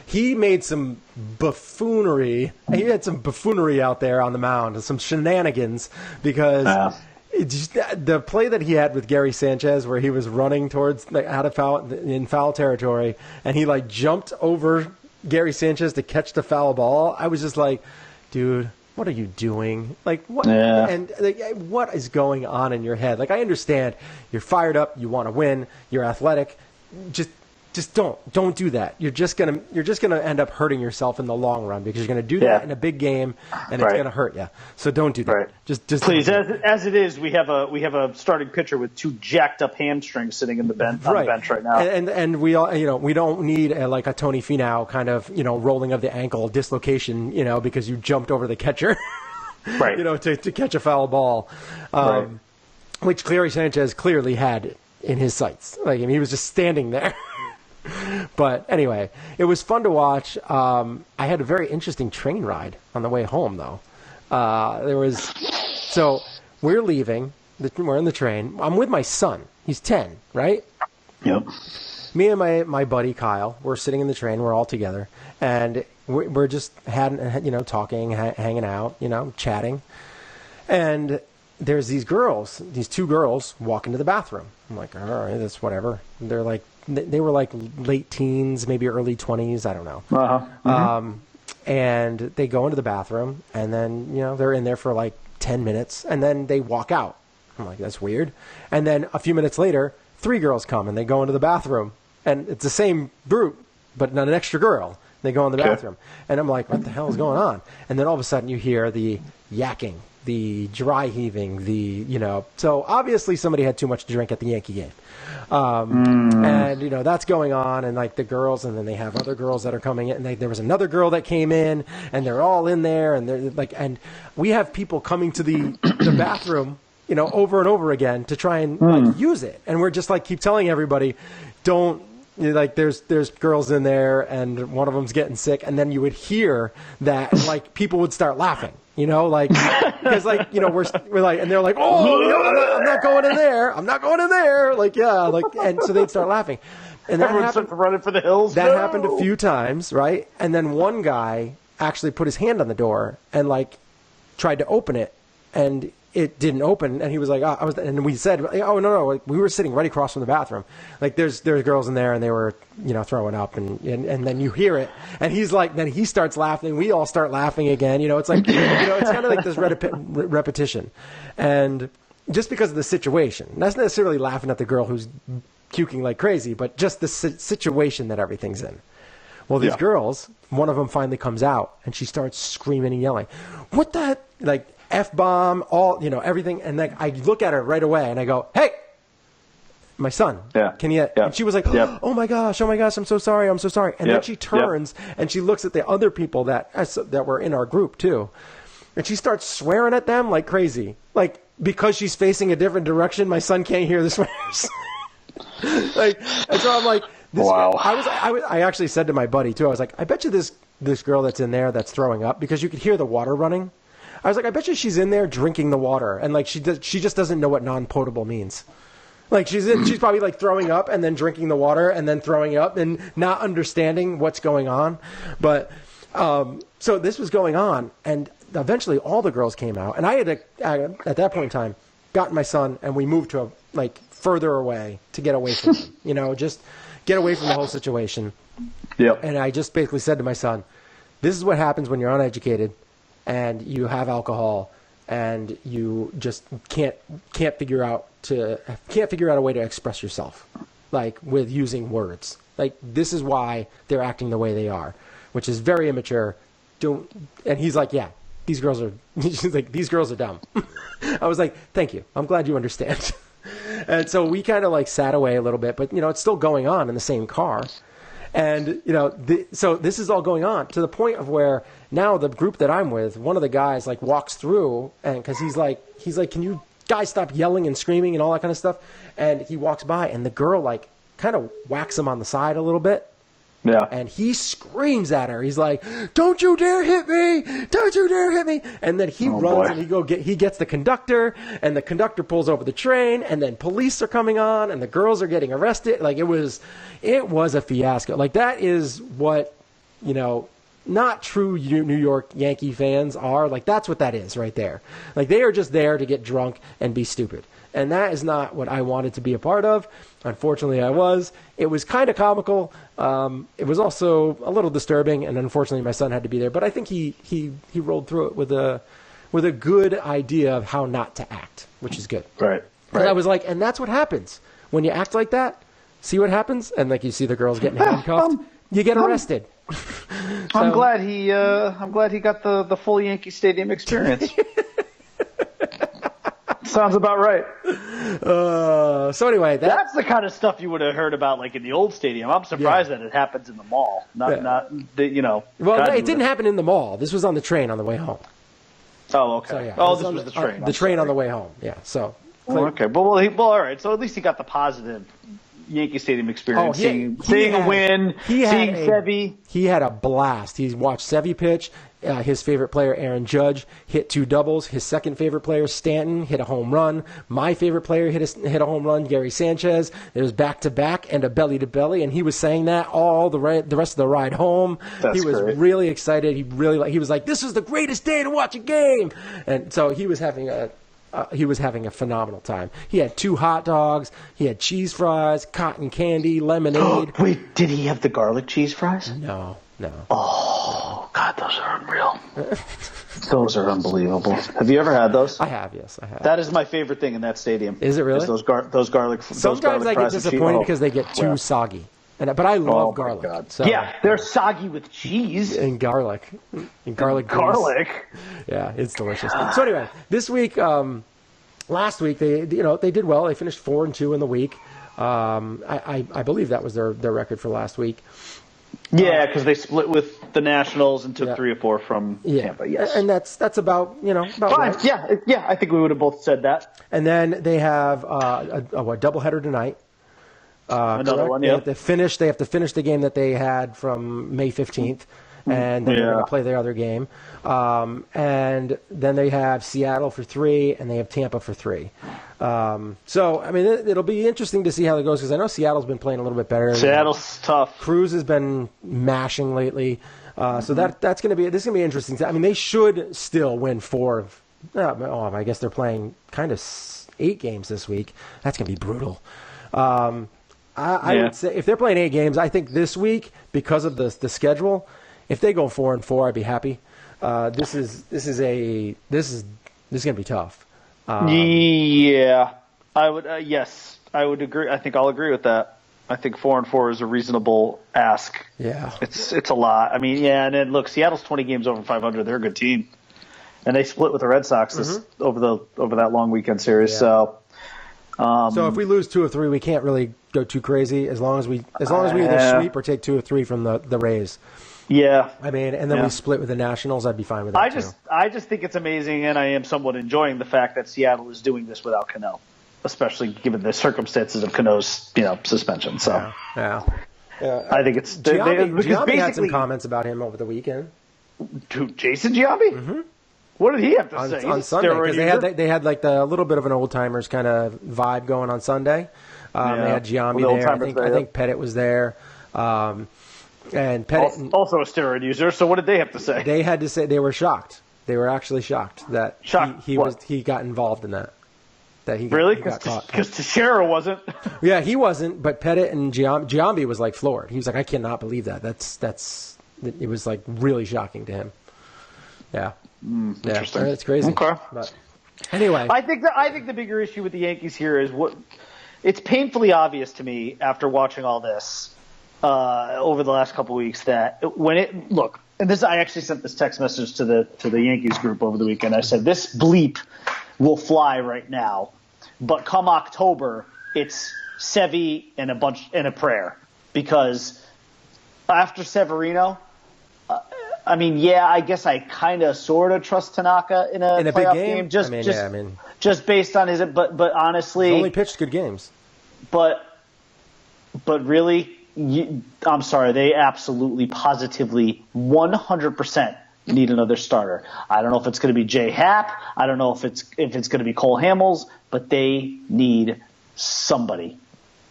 He made some buffoonery. He had some buffoonery out there on the mound, some shenanigans, because the play that he had with Gary Sanchez, where he was running towards in foul territory, and he jumped over Gary Sanchez to catch the foul ball. I was just like, dude, what are you doing? What? Yeah. And what is going on in your head? I understand you're fired up, you want to win, you're athletic. Just don't do that. You're just gonna end up hurting yourself in the long run because you're gonna do that in a big game and it's gonna hurt you. So don't do that. Right. Just please. As it is, we have a starting pitcher with two jacked up hamstrings sitting in the bench on the bench right now. And we all we don't need a Tony Finau kind of rolling of the ankle dislocation because you jumped over the catcher right to catch a foul ball, which Gary Sanchez clearly had in his sights. He was just standing there. But anyway, it was fun to watch. I had a very interesting train ride on the way home, though. So we're leaving. We're in the train. I'm with my son. He's 10, right? Yep. me and my buddy Kyle, we're sitting in the train. We're all together, and we're just talking, hanging out, chatting, and there's these two girls walk into the bathroom. I'm like, all right, that's whatever. They're like, they were like late teens, maybe early 20s. I don't know. Mm-hmm. And they go into the bathroom, and then, they're in there for like 10 minutes, and then they walk out. I'm like, that's weird. And then a few minutes later, 3 girls come, and they go into the bathroom, and it's the same group, but not an extra girl. They go in the bathroom, and I'm like, what the hell is going on? And then all of a sudden you hear the yakking, the dry heaving, so obviously somebody had too much to drink at the Yankee game. And, that's going on, and like the girls, and then they have other girls that are coming in, and there was another girl that came in, and they're all in there, and they're like, and we have people coming to the bathroom, over and over again to try and like use it. And we're just like, keep telling everybody, don't, like there's girls in there, and one of them's getting sick, and then you would hear that like people would start laughing, like because like we're like, and they're like, oh, I'm not going in there, like and so they'd start laughing, and that happened running for the hills. That happened a few times, right? And then one guy actually put his hand on the door and like tried to open it, and it didn't open, and he was like, and we said, oh, no, like, we were sitting right across from the bathroom. Like, there's girls in there, and they were, throwing up, and then you hear it, and he's like, then he starts laughing, we all start laughing again, it's like, it's kind of like this repetition. And just because of the situation, not necessarily laughing at the girl who's puking like crazy, but just the situation that everything's in. Well, these girls, one of them finally comes out, and she starts screaming and yelling, what the heck? Like, F-bomb, all, everything. And like, I look at her right away and I go, hey, my son, can you, and she was like, oh my gosh, I'm so sorry. And then she turns and she looks at the other people that were in our group too. And she starts swearing at them like crazy. Like, because she's facing a different direction, my son can't hear the swears. Like, and so I'm like, wow. I actually said to my buddy too, I was like, I bet you this girl that's in there that's throwing up, because you could hear the water running. I was like, I bet you she's in there drinking the water, and like she just doesn't know what non-potable means. Like she's probably like throwing up and then drinking the water and then throwing up and not understanding what's going on. But so this was going on, and eventually all the girls came out, and I had at that point in time gotten my son, and we moved to like further away to get away from him, just get away from the whole situation. Yep. And I just basically said to my son, this is what happens when you're uneducated and you have alcohol, and you just can't figure out a way to express yourself, like with using words. Like, this is why they're acting the way they are, which is very immature. And he's like, yeah, these girls are. She's like, these girls are dumb. I was like, thank you. I'm glad you understand. And so we kind of like sat away a little bit, but it's still going on in the same car. And, so this is all going on to the point of where now the group that I'm with, one of the guys like walks through, and because he's like, can you guys stop yelling and screaming and all that kind of stuff? And he walks by, and the girl like kind of whacks him on the side a little bit. Yeah. And he screams at her. He's like, don't you dare hit me. Don't you dare hit me. And then he runs and he gets the conductor, and the conductor pulls over the train, and then police are coming on, and the girls are getting arrested. Like, it was a fiasco. Like, that is what, not true New York Yankee fans are. Like, that's what that is right there. Like, they are just there to get drunk and be stupid. And that is not what I wanted to be a part of. Unfortunately, I was. It was kind of comical. It was also a little disturbing, and unfortunately, my son had to be there. But I think he rolled through it with a good idea of how not to act, which is good. Right. Because I was like, and that's what happens when you act like that. See what happens, and like you see the girls getting handcuffed, you get arrested. So, I'm glad he got the full Yankee Stadium experience. Sounds about right. So anyway, that's the kind of stuff you would have heard about, like in the old stadium. I'm surprised that it happens in the mall. Well, it didn't happen in the mall. This was on the train on the way home. Oh, okay. So, yeah, this was the train. The train on the way home. Yeah. So. Okay. Well, all right. So at least he got the positive, Yankee Stadium experience. Oh, seeing a win, seeing Sevy. He had a blast. He watched Sevy pitch. His favorite player, Aaron Judge, hit 2 doubles. His second favorite player, Stanton, hit a home run. My favorite player hit a home run, Gary Sanchez. It was back-to-back and a belly-to-belly, and he was saying that all the rest of the ride home. He was really excited. He was like, "This is the greatest day to watch a game," and so he was having a phenomenal time. He had 2 hot dogs. He had cheese fries, cotton candy, lemonade. Wait, did he have the garlic cheese fries? No. Oh, God, those are unreal. Those are unbelievable. Have you ever had those? I have, yes, I have. That is my favorite thing in that stadium. Is it really? Is those garlic Sometimes I get disappointed because they get too soggy. But I love garlic. God. So, yeah, they're soggy with cheese. And garlic. And garlic. Yeah, it's delicious. So anyway, this week, last week, they did well. They finished 4-2 in the week. I believe that was their record for last week. Yeah, because they split with the Nationals and took 3 or 4 from Tampa. Yes, and that's about about fine. right. Yeah. I think we would have both said that. And then they have a doubleheader tonight. Another one. Yeah. They have to finish the game that they had from May 15th. And then they're going to play their other game. And then they have Seattle for 3, and they have Tampa for 3. So, I mean, it'll be interesting to see how it goes, because I know Seattle's been playing a little bit better. Seattle's tough. Cruz has been mashing lately. So this is going to be interesting. I mean, they should still win 4. I guess they're playing kind of 8 games this week. That's going to be brutal. I would say if they're playing 8 games, I think this week, because of the schedule, if they go 4-4, I'd be happy. This is going to be tough. Yeah, I would. Yes, I would agree. I think I'll agree with that. I think 4-4 is a reasonable ask. Yeah, it's a lot. I mean, and then look, Seattle's 20 games over 500. They're a good team, and they split with the Red Sox over that long weekend series. Yeah. So if we lose 2 or 3, we can't really go too crazy as long as we either sweep or take 2 or 3 from the Rays. Yeah, I mean, and then we split with the Nationals. I'd be fine with that. I just think it's amazing, and I am somewhat enjoying the fact that Seattle is doing this without Cano, especially given the circumstances of Cano's suspension. So yeah. I think it's Giambi had some comments about him over the weekend. Jason Giambi? Mm-hmm. What did he have to say on Sunday? Because they had like a little bit of an old timers kind of vibe going on Sunday. They had Giambi there. I think Pettit was there. And Pettit also a steroid user. So what did they have to say? They had to say they were shocked. They were actually shocked that he got involved in that. That he really got caught. Because Teixeira wasn't. Yeah, he wasn't. But Pettit and Giambi was like floored. He was like, I cannot believe that. It was like really shocking to him. Yeah. Interesting. It's crazy. Okay. But anyway, I think the bigger issue with the Yankees here is it's painfully obvious to me after watching all this over the last couple of weeks that I actually sent this text message to the Yankees group over the weekend. I said this bleep will fly right now, but come October, it's Sevy and a prayer, because after Severino. I guess I kind of sort of trust Tanaka in a playoff big game. Just based on his, but honestly, he's only pitched good games. But really, I'm sorry, they absolutely, positively, 100% need another starter. I don't know if it's going to be Jay Happ. I don't know if it's going to be Cole Hamels, but they need somebody.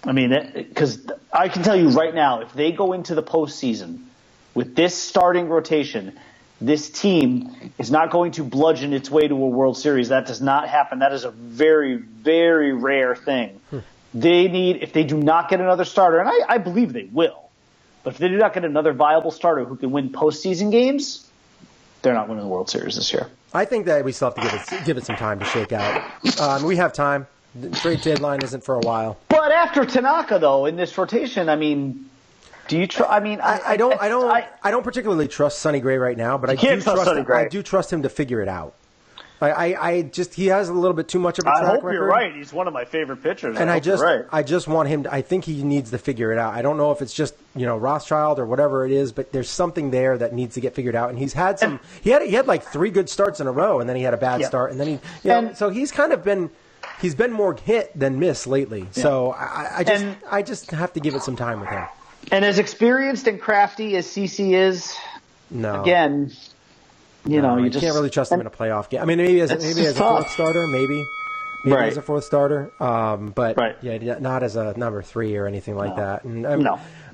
I mean, because I can tell you right now, if they go into the postseason with this starting rotation, this team is not going to bludgeon its way to a World Series. That does not happen. That is a very, very rare thing. If they do not get another starter, and I believe they will, but if they do not get another viable starter who can win postseason games, they're not winning the World Series this year. I think that we still have to give it some time to shake out. We have time. The trade deadline isn't for a while. But after Tanaka, though, in this rotation, do you trust? I don't particularly trust Sonny Gray right now, but I do trust him to figure it out. He has a little bit too much of a track record. I hope you're right. He's one of my favorite pitchers. And I just want him I think he needs to figure it out. I don't know if it's just, Rothschild or whatever it is, but there's something there that needs to get figured out. And he's had he had like 3 good starts in a row, and then he had a bad start, and then so he's kind of been he's been more hit than miss lately. Yeah. So I just have to give it some time with him. And as experienced and crafty as CC is, again, you can't really trust him in a playoff game. I mean, maybe as a fourth starter, maybe as a fourth starter, but not as a number 3 or anything like that. And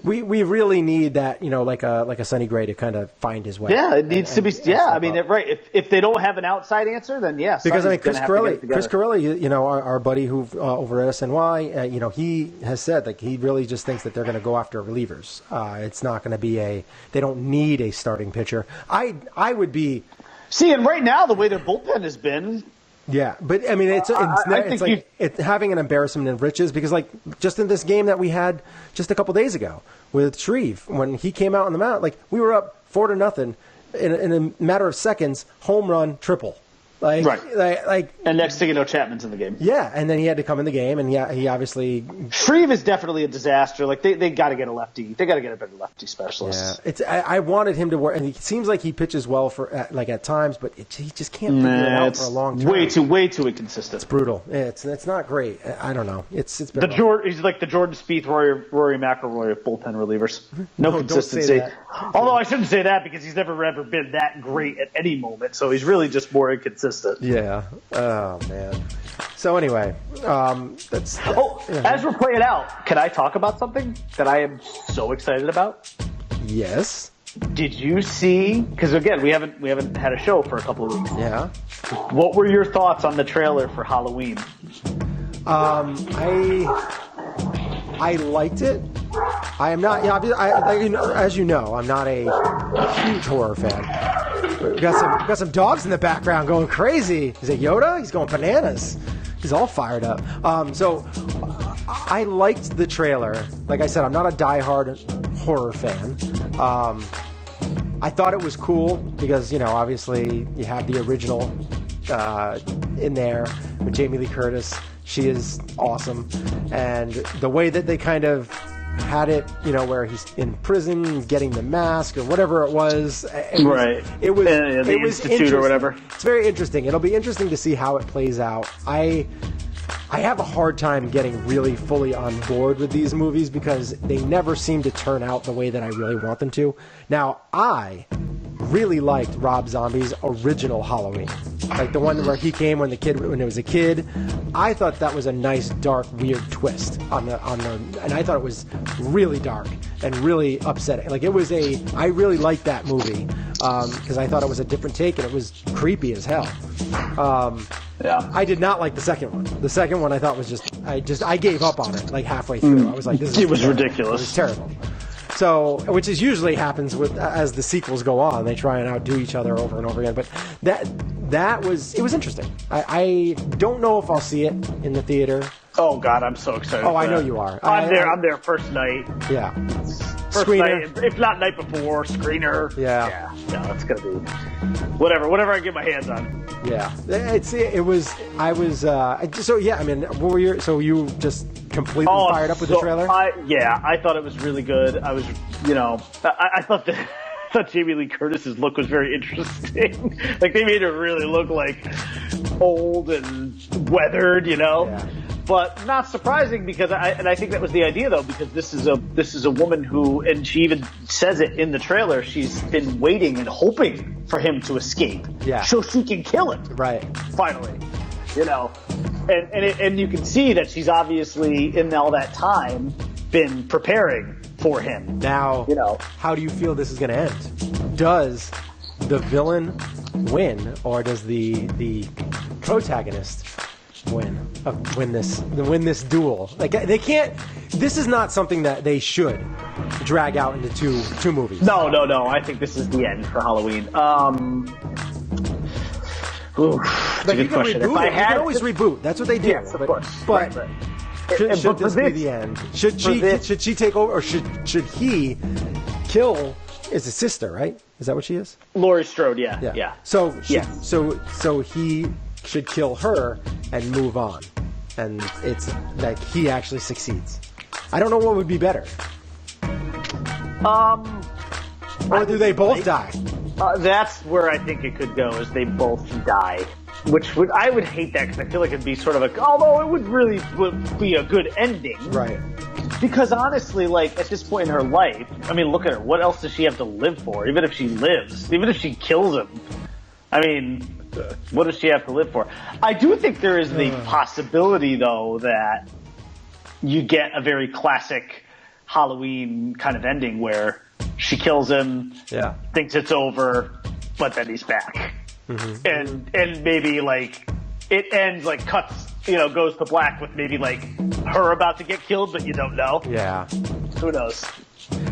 we really need that, like a Sonny Gray to kind of find his way. Yeah, it needs to be. Yeah, I mean, if they don't have an outside answer, then yes. Because Chris Corelli, our buddy who over at SNY, he has said like he really just thinks that they're going to go after relievers. It's not going to be they don't need a starting pitcher. I would be. See, and right now the way their bullpen has been. Yeah, but I mean, it's like having an embarrassment of riches because, like, just in this game that we had just a couple days ago with Shreve, when he came out on the mound, like we were up 4-0 in a matter of seconds, home run, triple. Like, and next thing you know, Chapman's in the game. Yeah, and then he had to come in the game, and he obviously. Shreve is definitely a disaster. Like they got to get a lefty. They got to get a better lefty specialist. Yeah, I wanted him to work, and it seems like he pitches well at times, but he just can't figure it out for a long time. Way too inconsistent. It's brutal. It's not great. I don't know. It's been he's like the Jordan Spieth, Rory McIlroy of bullpen relievers. No consistency. Although I shouldn't say that because he's never ever been that great at any moment, so he's really just more inconsistent. Yeah. Oh man. So anyway, as we're playing out, can I talk about something that I am so excited about? Yes. Did you see? Because again, we haven't had a show for a couple of weeks. Yeah. What were your thoughts on the trailer for Halloween? I liked it. I am not. As you know, I'm not a huge horror fan. We got some dogs in the background going crazy. Is it Yoda? He's going bananas. He's all fired up. So I liked the trailer. Like I said, I'm not a diehard horror fan. I thought it was cool because obviously you have the original in there with Jamie Lee Curtis. She is awesome, and the way that they kind of had it, where he's in prison getting the mask or whatever it was. It was the Institute or whatever. It's very interesting. It'll be interesting to see how it plays out. I have a hard time getting really fully on board with these movies because they never seem to turn out the way that I really want them to. Now, I really liked Rob Zombie's original Halloween, like the one where he came when it was a kid. I thought that was a nice, dark, weird twist on the, and I thought it was really dark and really upsetting. Like I really liked that movie because I thought it was a different take and it was creepy as hell. I did not like the second one. The second one I thought was I gave up on it like halfway through. I was like, it was ridiculous. It was terrible. So, which is usually happens as the sequels go on. They try and outdo each other over and over again. But it was interesting. I don't know if I'll see it in the theater. Oh God, I'm so excited. Oh, I know you are. I'm there first night. Yeah. First screener. Night, if not night before, screener. Yeah. Yeah, it's gonna be whatever I get my hands on. Yeah. So yeah, I mean, what were your? So you just completely fired up with the trailer? I thought it was really good. I was, I thought that. I thought Jamie Lee Curtis's look was very interesting. Like they made her really look like old and weathered, Yeah. But not surprising because I think that was the idea though, because this is a woman who, and she even says it in the trailer, she's been waiting and hoping for him to escape. Yeah. So she can kill him. Right. Finally. And you can see that she's obviously in all that time been preparing for him. Now, how do you feel this is going to end? Does the villain win, or does the protagonist win this duel? Like they can't. This is not something that they should drag out into two movies. No. I think this is the end for Halloween. That's a good question. You can always reboot. That's what they do. Yes, of course. But should this be the end? Should she take over, or should he kill his sister? Right? Is that what she is? Laurie Strode. Yeah. So he should kill her and move on, and it's like he actually succeeds. I don't know what would be better. Or do they both die? That's where I think it could go, is they both die. I would hate that because I feel like it'd be sort of although it would really be a good ending. Right. Because honestly, like, at this point in her life, I mean, look at her. What else does she have to live for? Even if she lives, even if she kills him, I mean, what does she have to live for? I do think there is the possibility, though, that you get a very classic Halloween kind of ending where she kills him, thinks it's over, but then he's back. Mm-hmm. And maybe, like, it ends, like, cuts, goes to black with maybe, like, her about to get killed, but you don't know. Yeah. Who knows?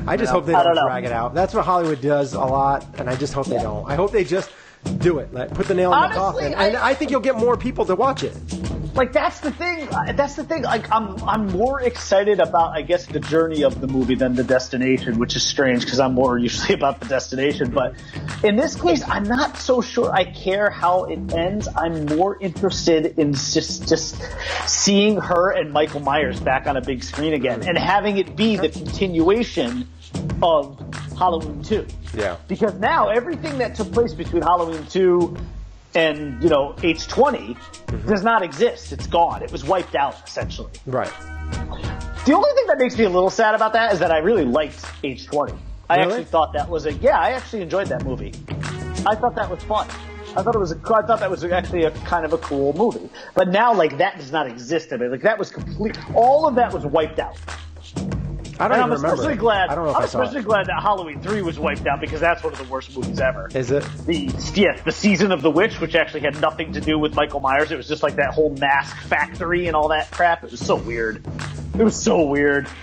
I just hope they don't drag it out. That's what Hollywood does a lot, and I just hope they don't. I hope they just do it. Like, put the nail in the coffin. And I think you'll get more people to watch it. Like, that's the thing. Like, I'm more excited about, I guess, the journey of the movie than the destination, which is strange because I'm more usually about the destination. But in this case, I'm not so sure I care how it ends. I'm more interested in just seeing her and Michael Myers back on a big screen again and having it be the continuation of Halloween 2. Yeah. Because now everything that took place between Halloween 2 and, H20 does not exist. It's gone. It was wiped out, essentially. Right. The only thing that makes me a little sad about that is that I really liked H20. I actually thought that was I actually enjoyed that movie. I thought that was fun. I thought that was actually a kind of a cool movie. But now, like, that does not exist in it. Like, that was complete. All of that was wiped out. I don't even remember. I'm especially it. glad that Halloween 3 was wiped out because that's one of the worst movies ever. Is it? The Season of the Witch, which actually had nothing to do with Michael Myers. It was just like that whole mask factory and all that crap. It was so weird.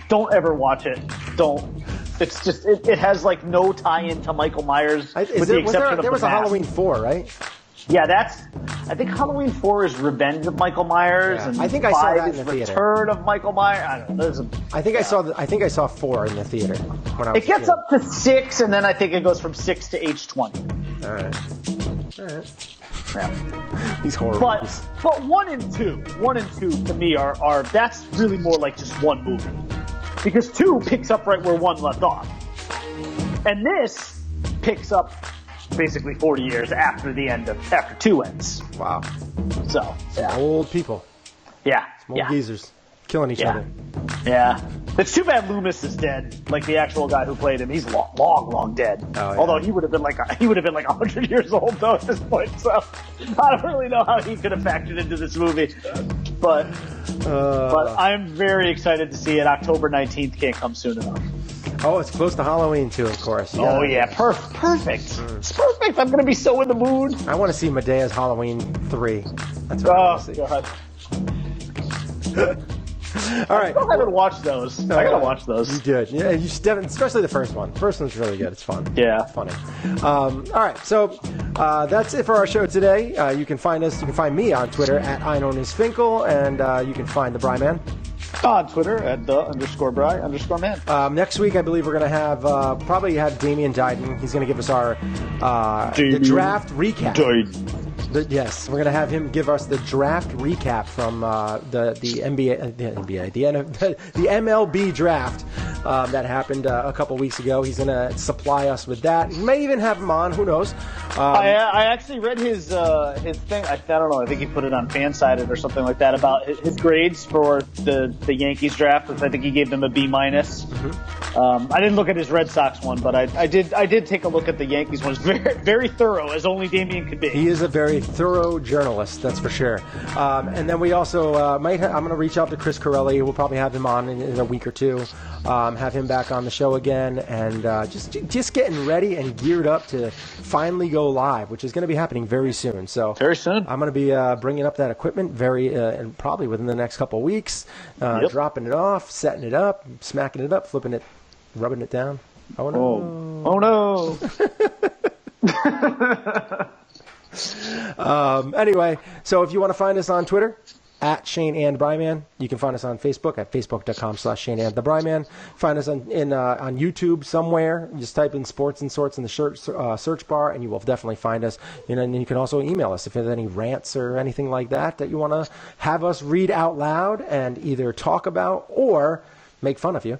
Don't ever watch it. Don't. It's just, it has like no tie-in to Michael Myers with the exception of there was a Halloween 4, right? Yeah, I think Halloween 4 is Revenge of Michael Myers, and I think I saw that in the theater. Return of Michael Myers. I don't know. I think I saw 4 in the theater when I was. It gets up to 6, and then I think it goes from 6 to H20. All right. Yeah. These horror movies. But 1 and 2 to me are that's really more like just one movie, because 2 picks up right where 1 left off, and this picks up basically 40 years after 2 ends. Wow. So, old people. Yeah. Some old geezers killing each other. Yeah. It's too bad Loomis is dead. Like the actual guy who played him, he's long dead. Oh, yeah. Although he would have been like 100 years old though at this point. So I don't really know how he could have factored into this movie. But I'm very excited to see it. October 19th can't come soon enough. Oh, it's close to Halloween, too, of course. Oh, yeah. Perfect. It's perfect. I'm going to be so in the mood. I want to see Medea's Halloween 3. That's what I want to see. God. All right. I still haven't watched those. I got to watch those. You did. Yeah, you should definitely, especially the first one. The first one's really good. It's fun. Yeah. It's funny. All right. So that's it for our show today. You can find find me on Twitter at @IKnowNewsFinkel, and you can find the Bri Man on Twitter at @the_Bri_man. Next week, I believe we're going to have probably have Damian Diden. He's going to give us our the draft recap. Yes, we're going to have him give us the draft recap from the MLB draft that happened a couple weeks ago. He's going to supply us with that. He may even have him on. Who knows? I actually read his thing. I don't know. I think he put it on Fansided or something like that about his grades for the Yankees draft. I think he gave them a B-. I didn't look at his Red Sox one, but I did take a look at the Yankees one. It's very, very thorough, as only Damian could be. He is a very thorough journalist, that's for sure. And then we also I'm going to reach out to Chris Corelli. We'll probably have him on in a week or two. Have him back on the show again, and just getting ready and geared up to finally go live, which is going to be happening very soon. So very soon, I'm going to be bringing up that equipment and probably within the next couple of weeks, dropping it off, setting it up, smacking it up, flipping it, rubbing it down. Oh no! Oh no! Anyway, so if you want to find us on Twitter, at Shane and Bri Man, you can find us on Facebook at facebook.com/Shane and the Bri Man. Find us on YouTube somewhere. Just type in Sports and Sorts in the search bar, and you will definitely find us. And you can also email us if there's any rants or anything like that you want to have us read out loud and either talk about or make fun of you.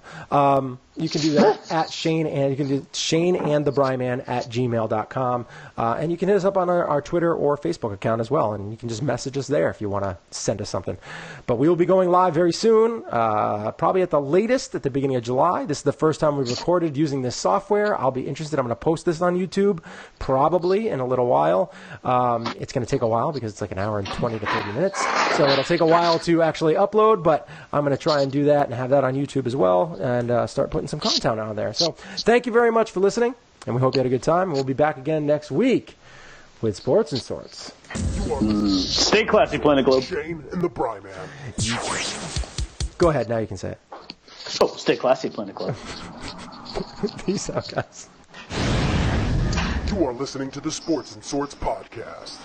You can do that at Shane, and you can do Shane and the Bri Man at gmail.com. And you can hit us up on our Twitter or Facebook account as well, and you can just message us there if you want to send us something. But we will be going live very soon, probably at the latest at the beginning of July. This is the first time we've recorded using this software. I'll be interested. I'm going to post this on YouTube probably in a little while. It's going to take a while because it's like an hour and 20 to 30 minutes. So it'll take a while to actually upload, but I'm going to try and do that and have that on YouTube as well, and start putting some content on there. So thank you very much for listening, and we hope you had a good time. We'll be back again next week with Sports and Sorts. Stay classy, Planet Globe. Shane and the Bri Man. Go ahead, now you can say it. Oh, stay classy, Planet Globe. Peace out, guys. You are listening to the Sports and Sorts podcast.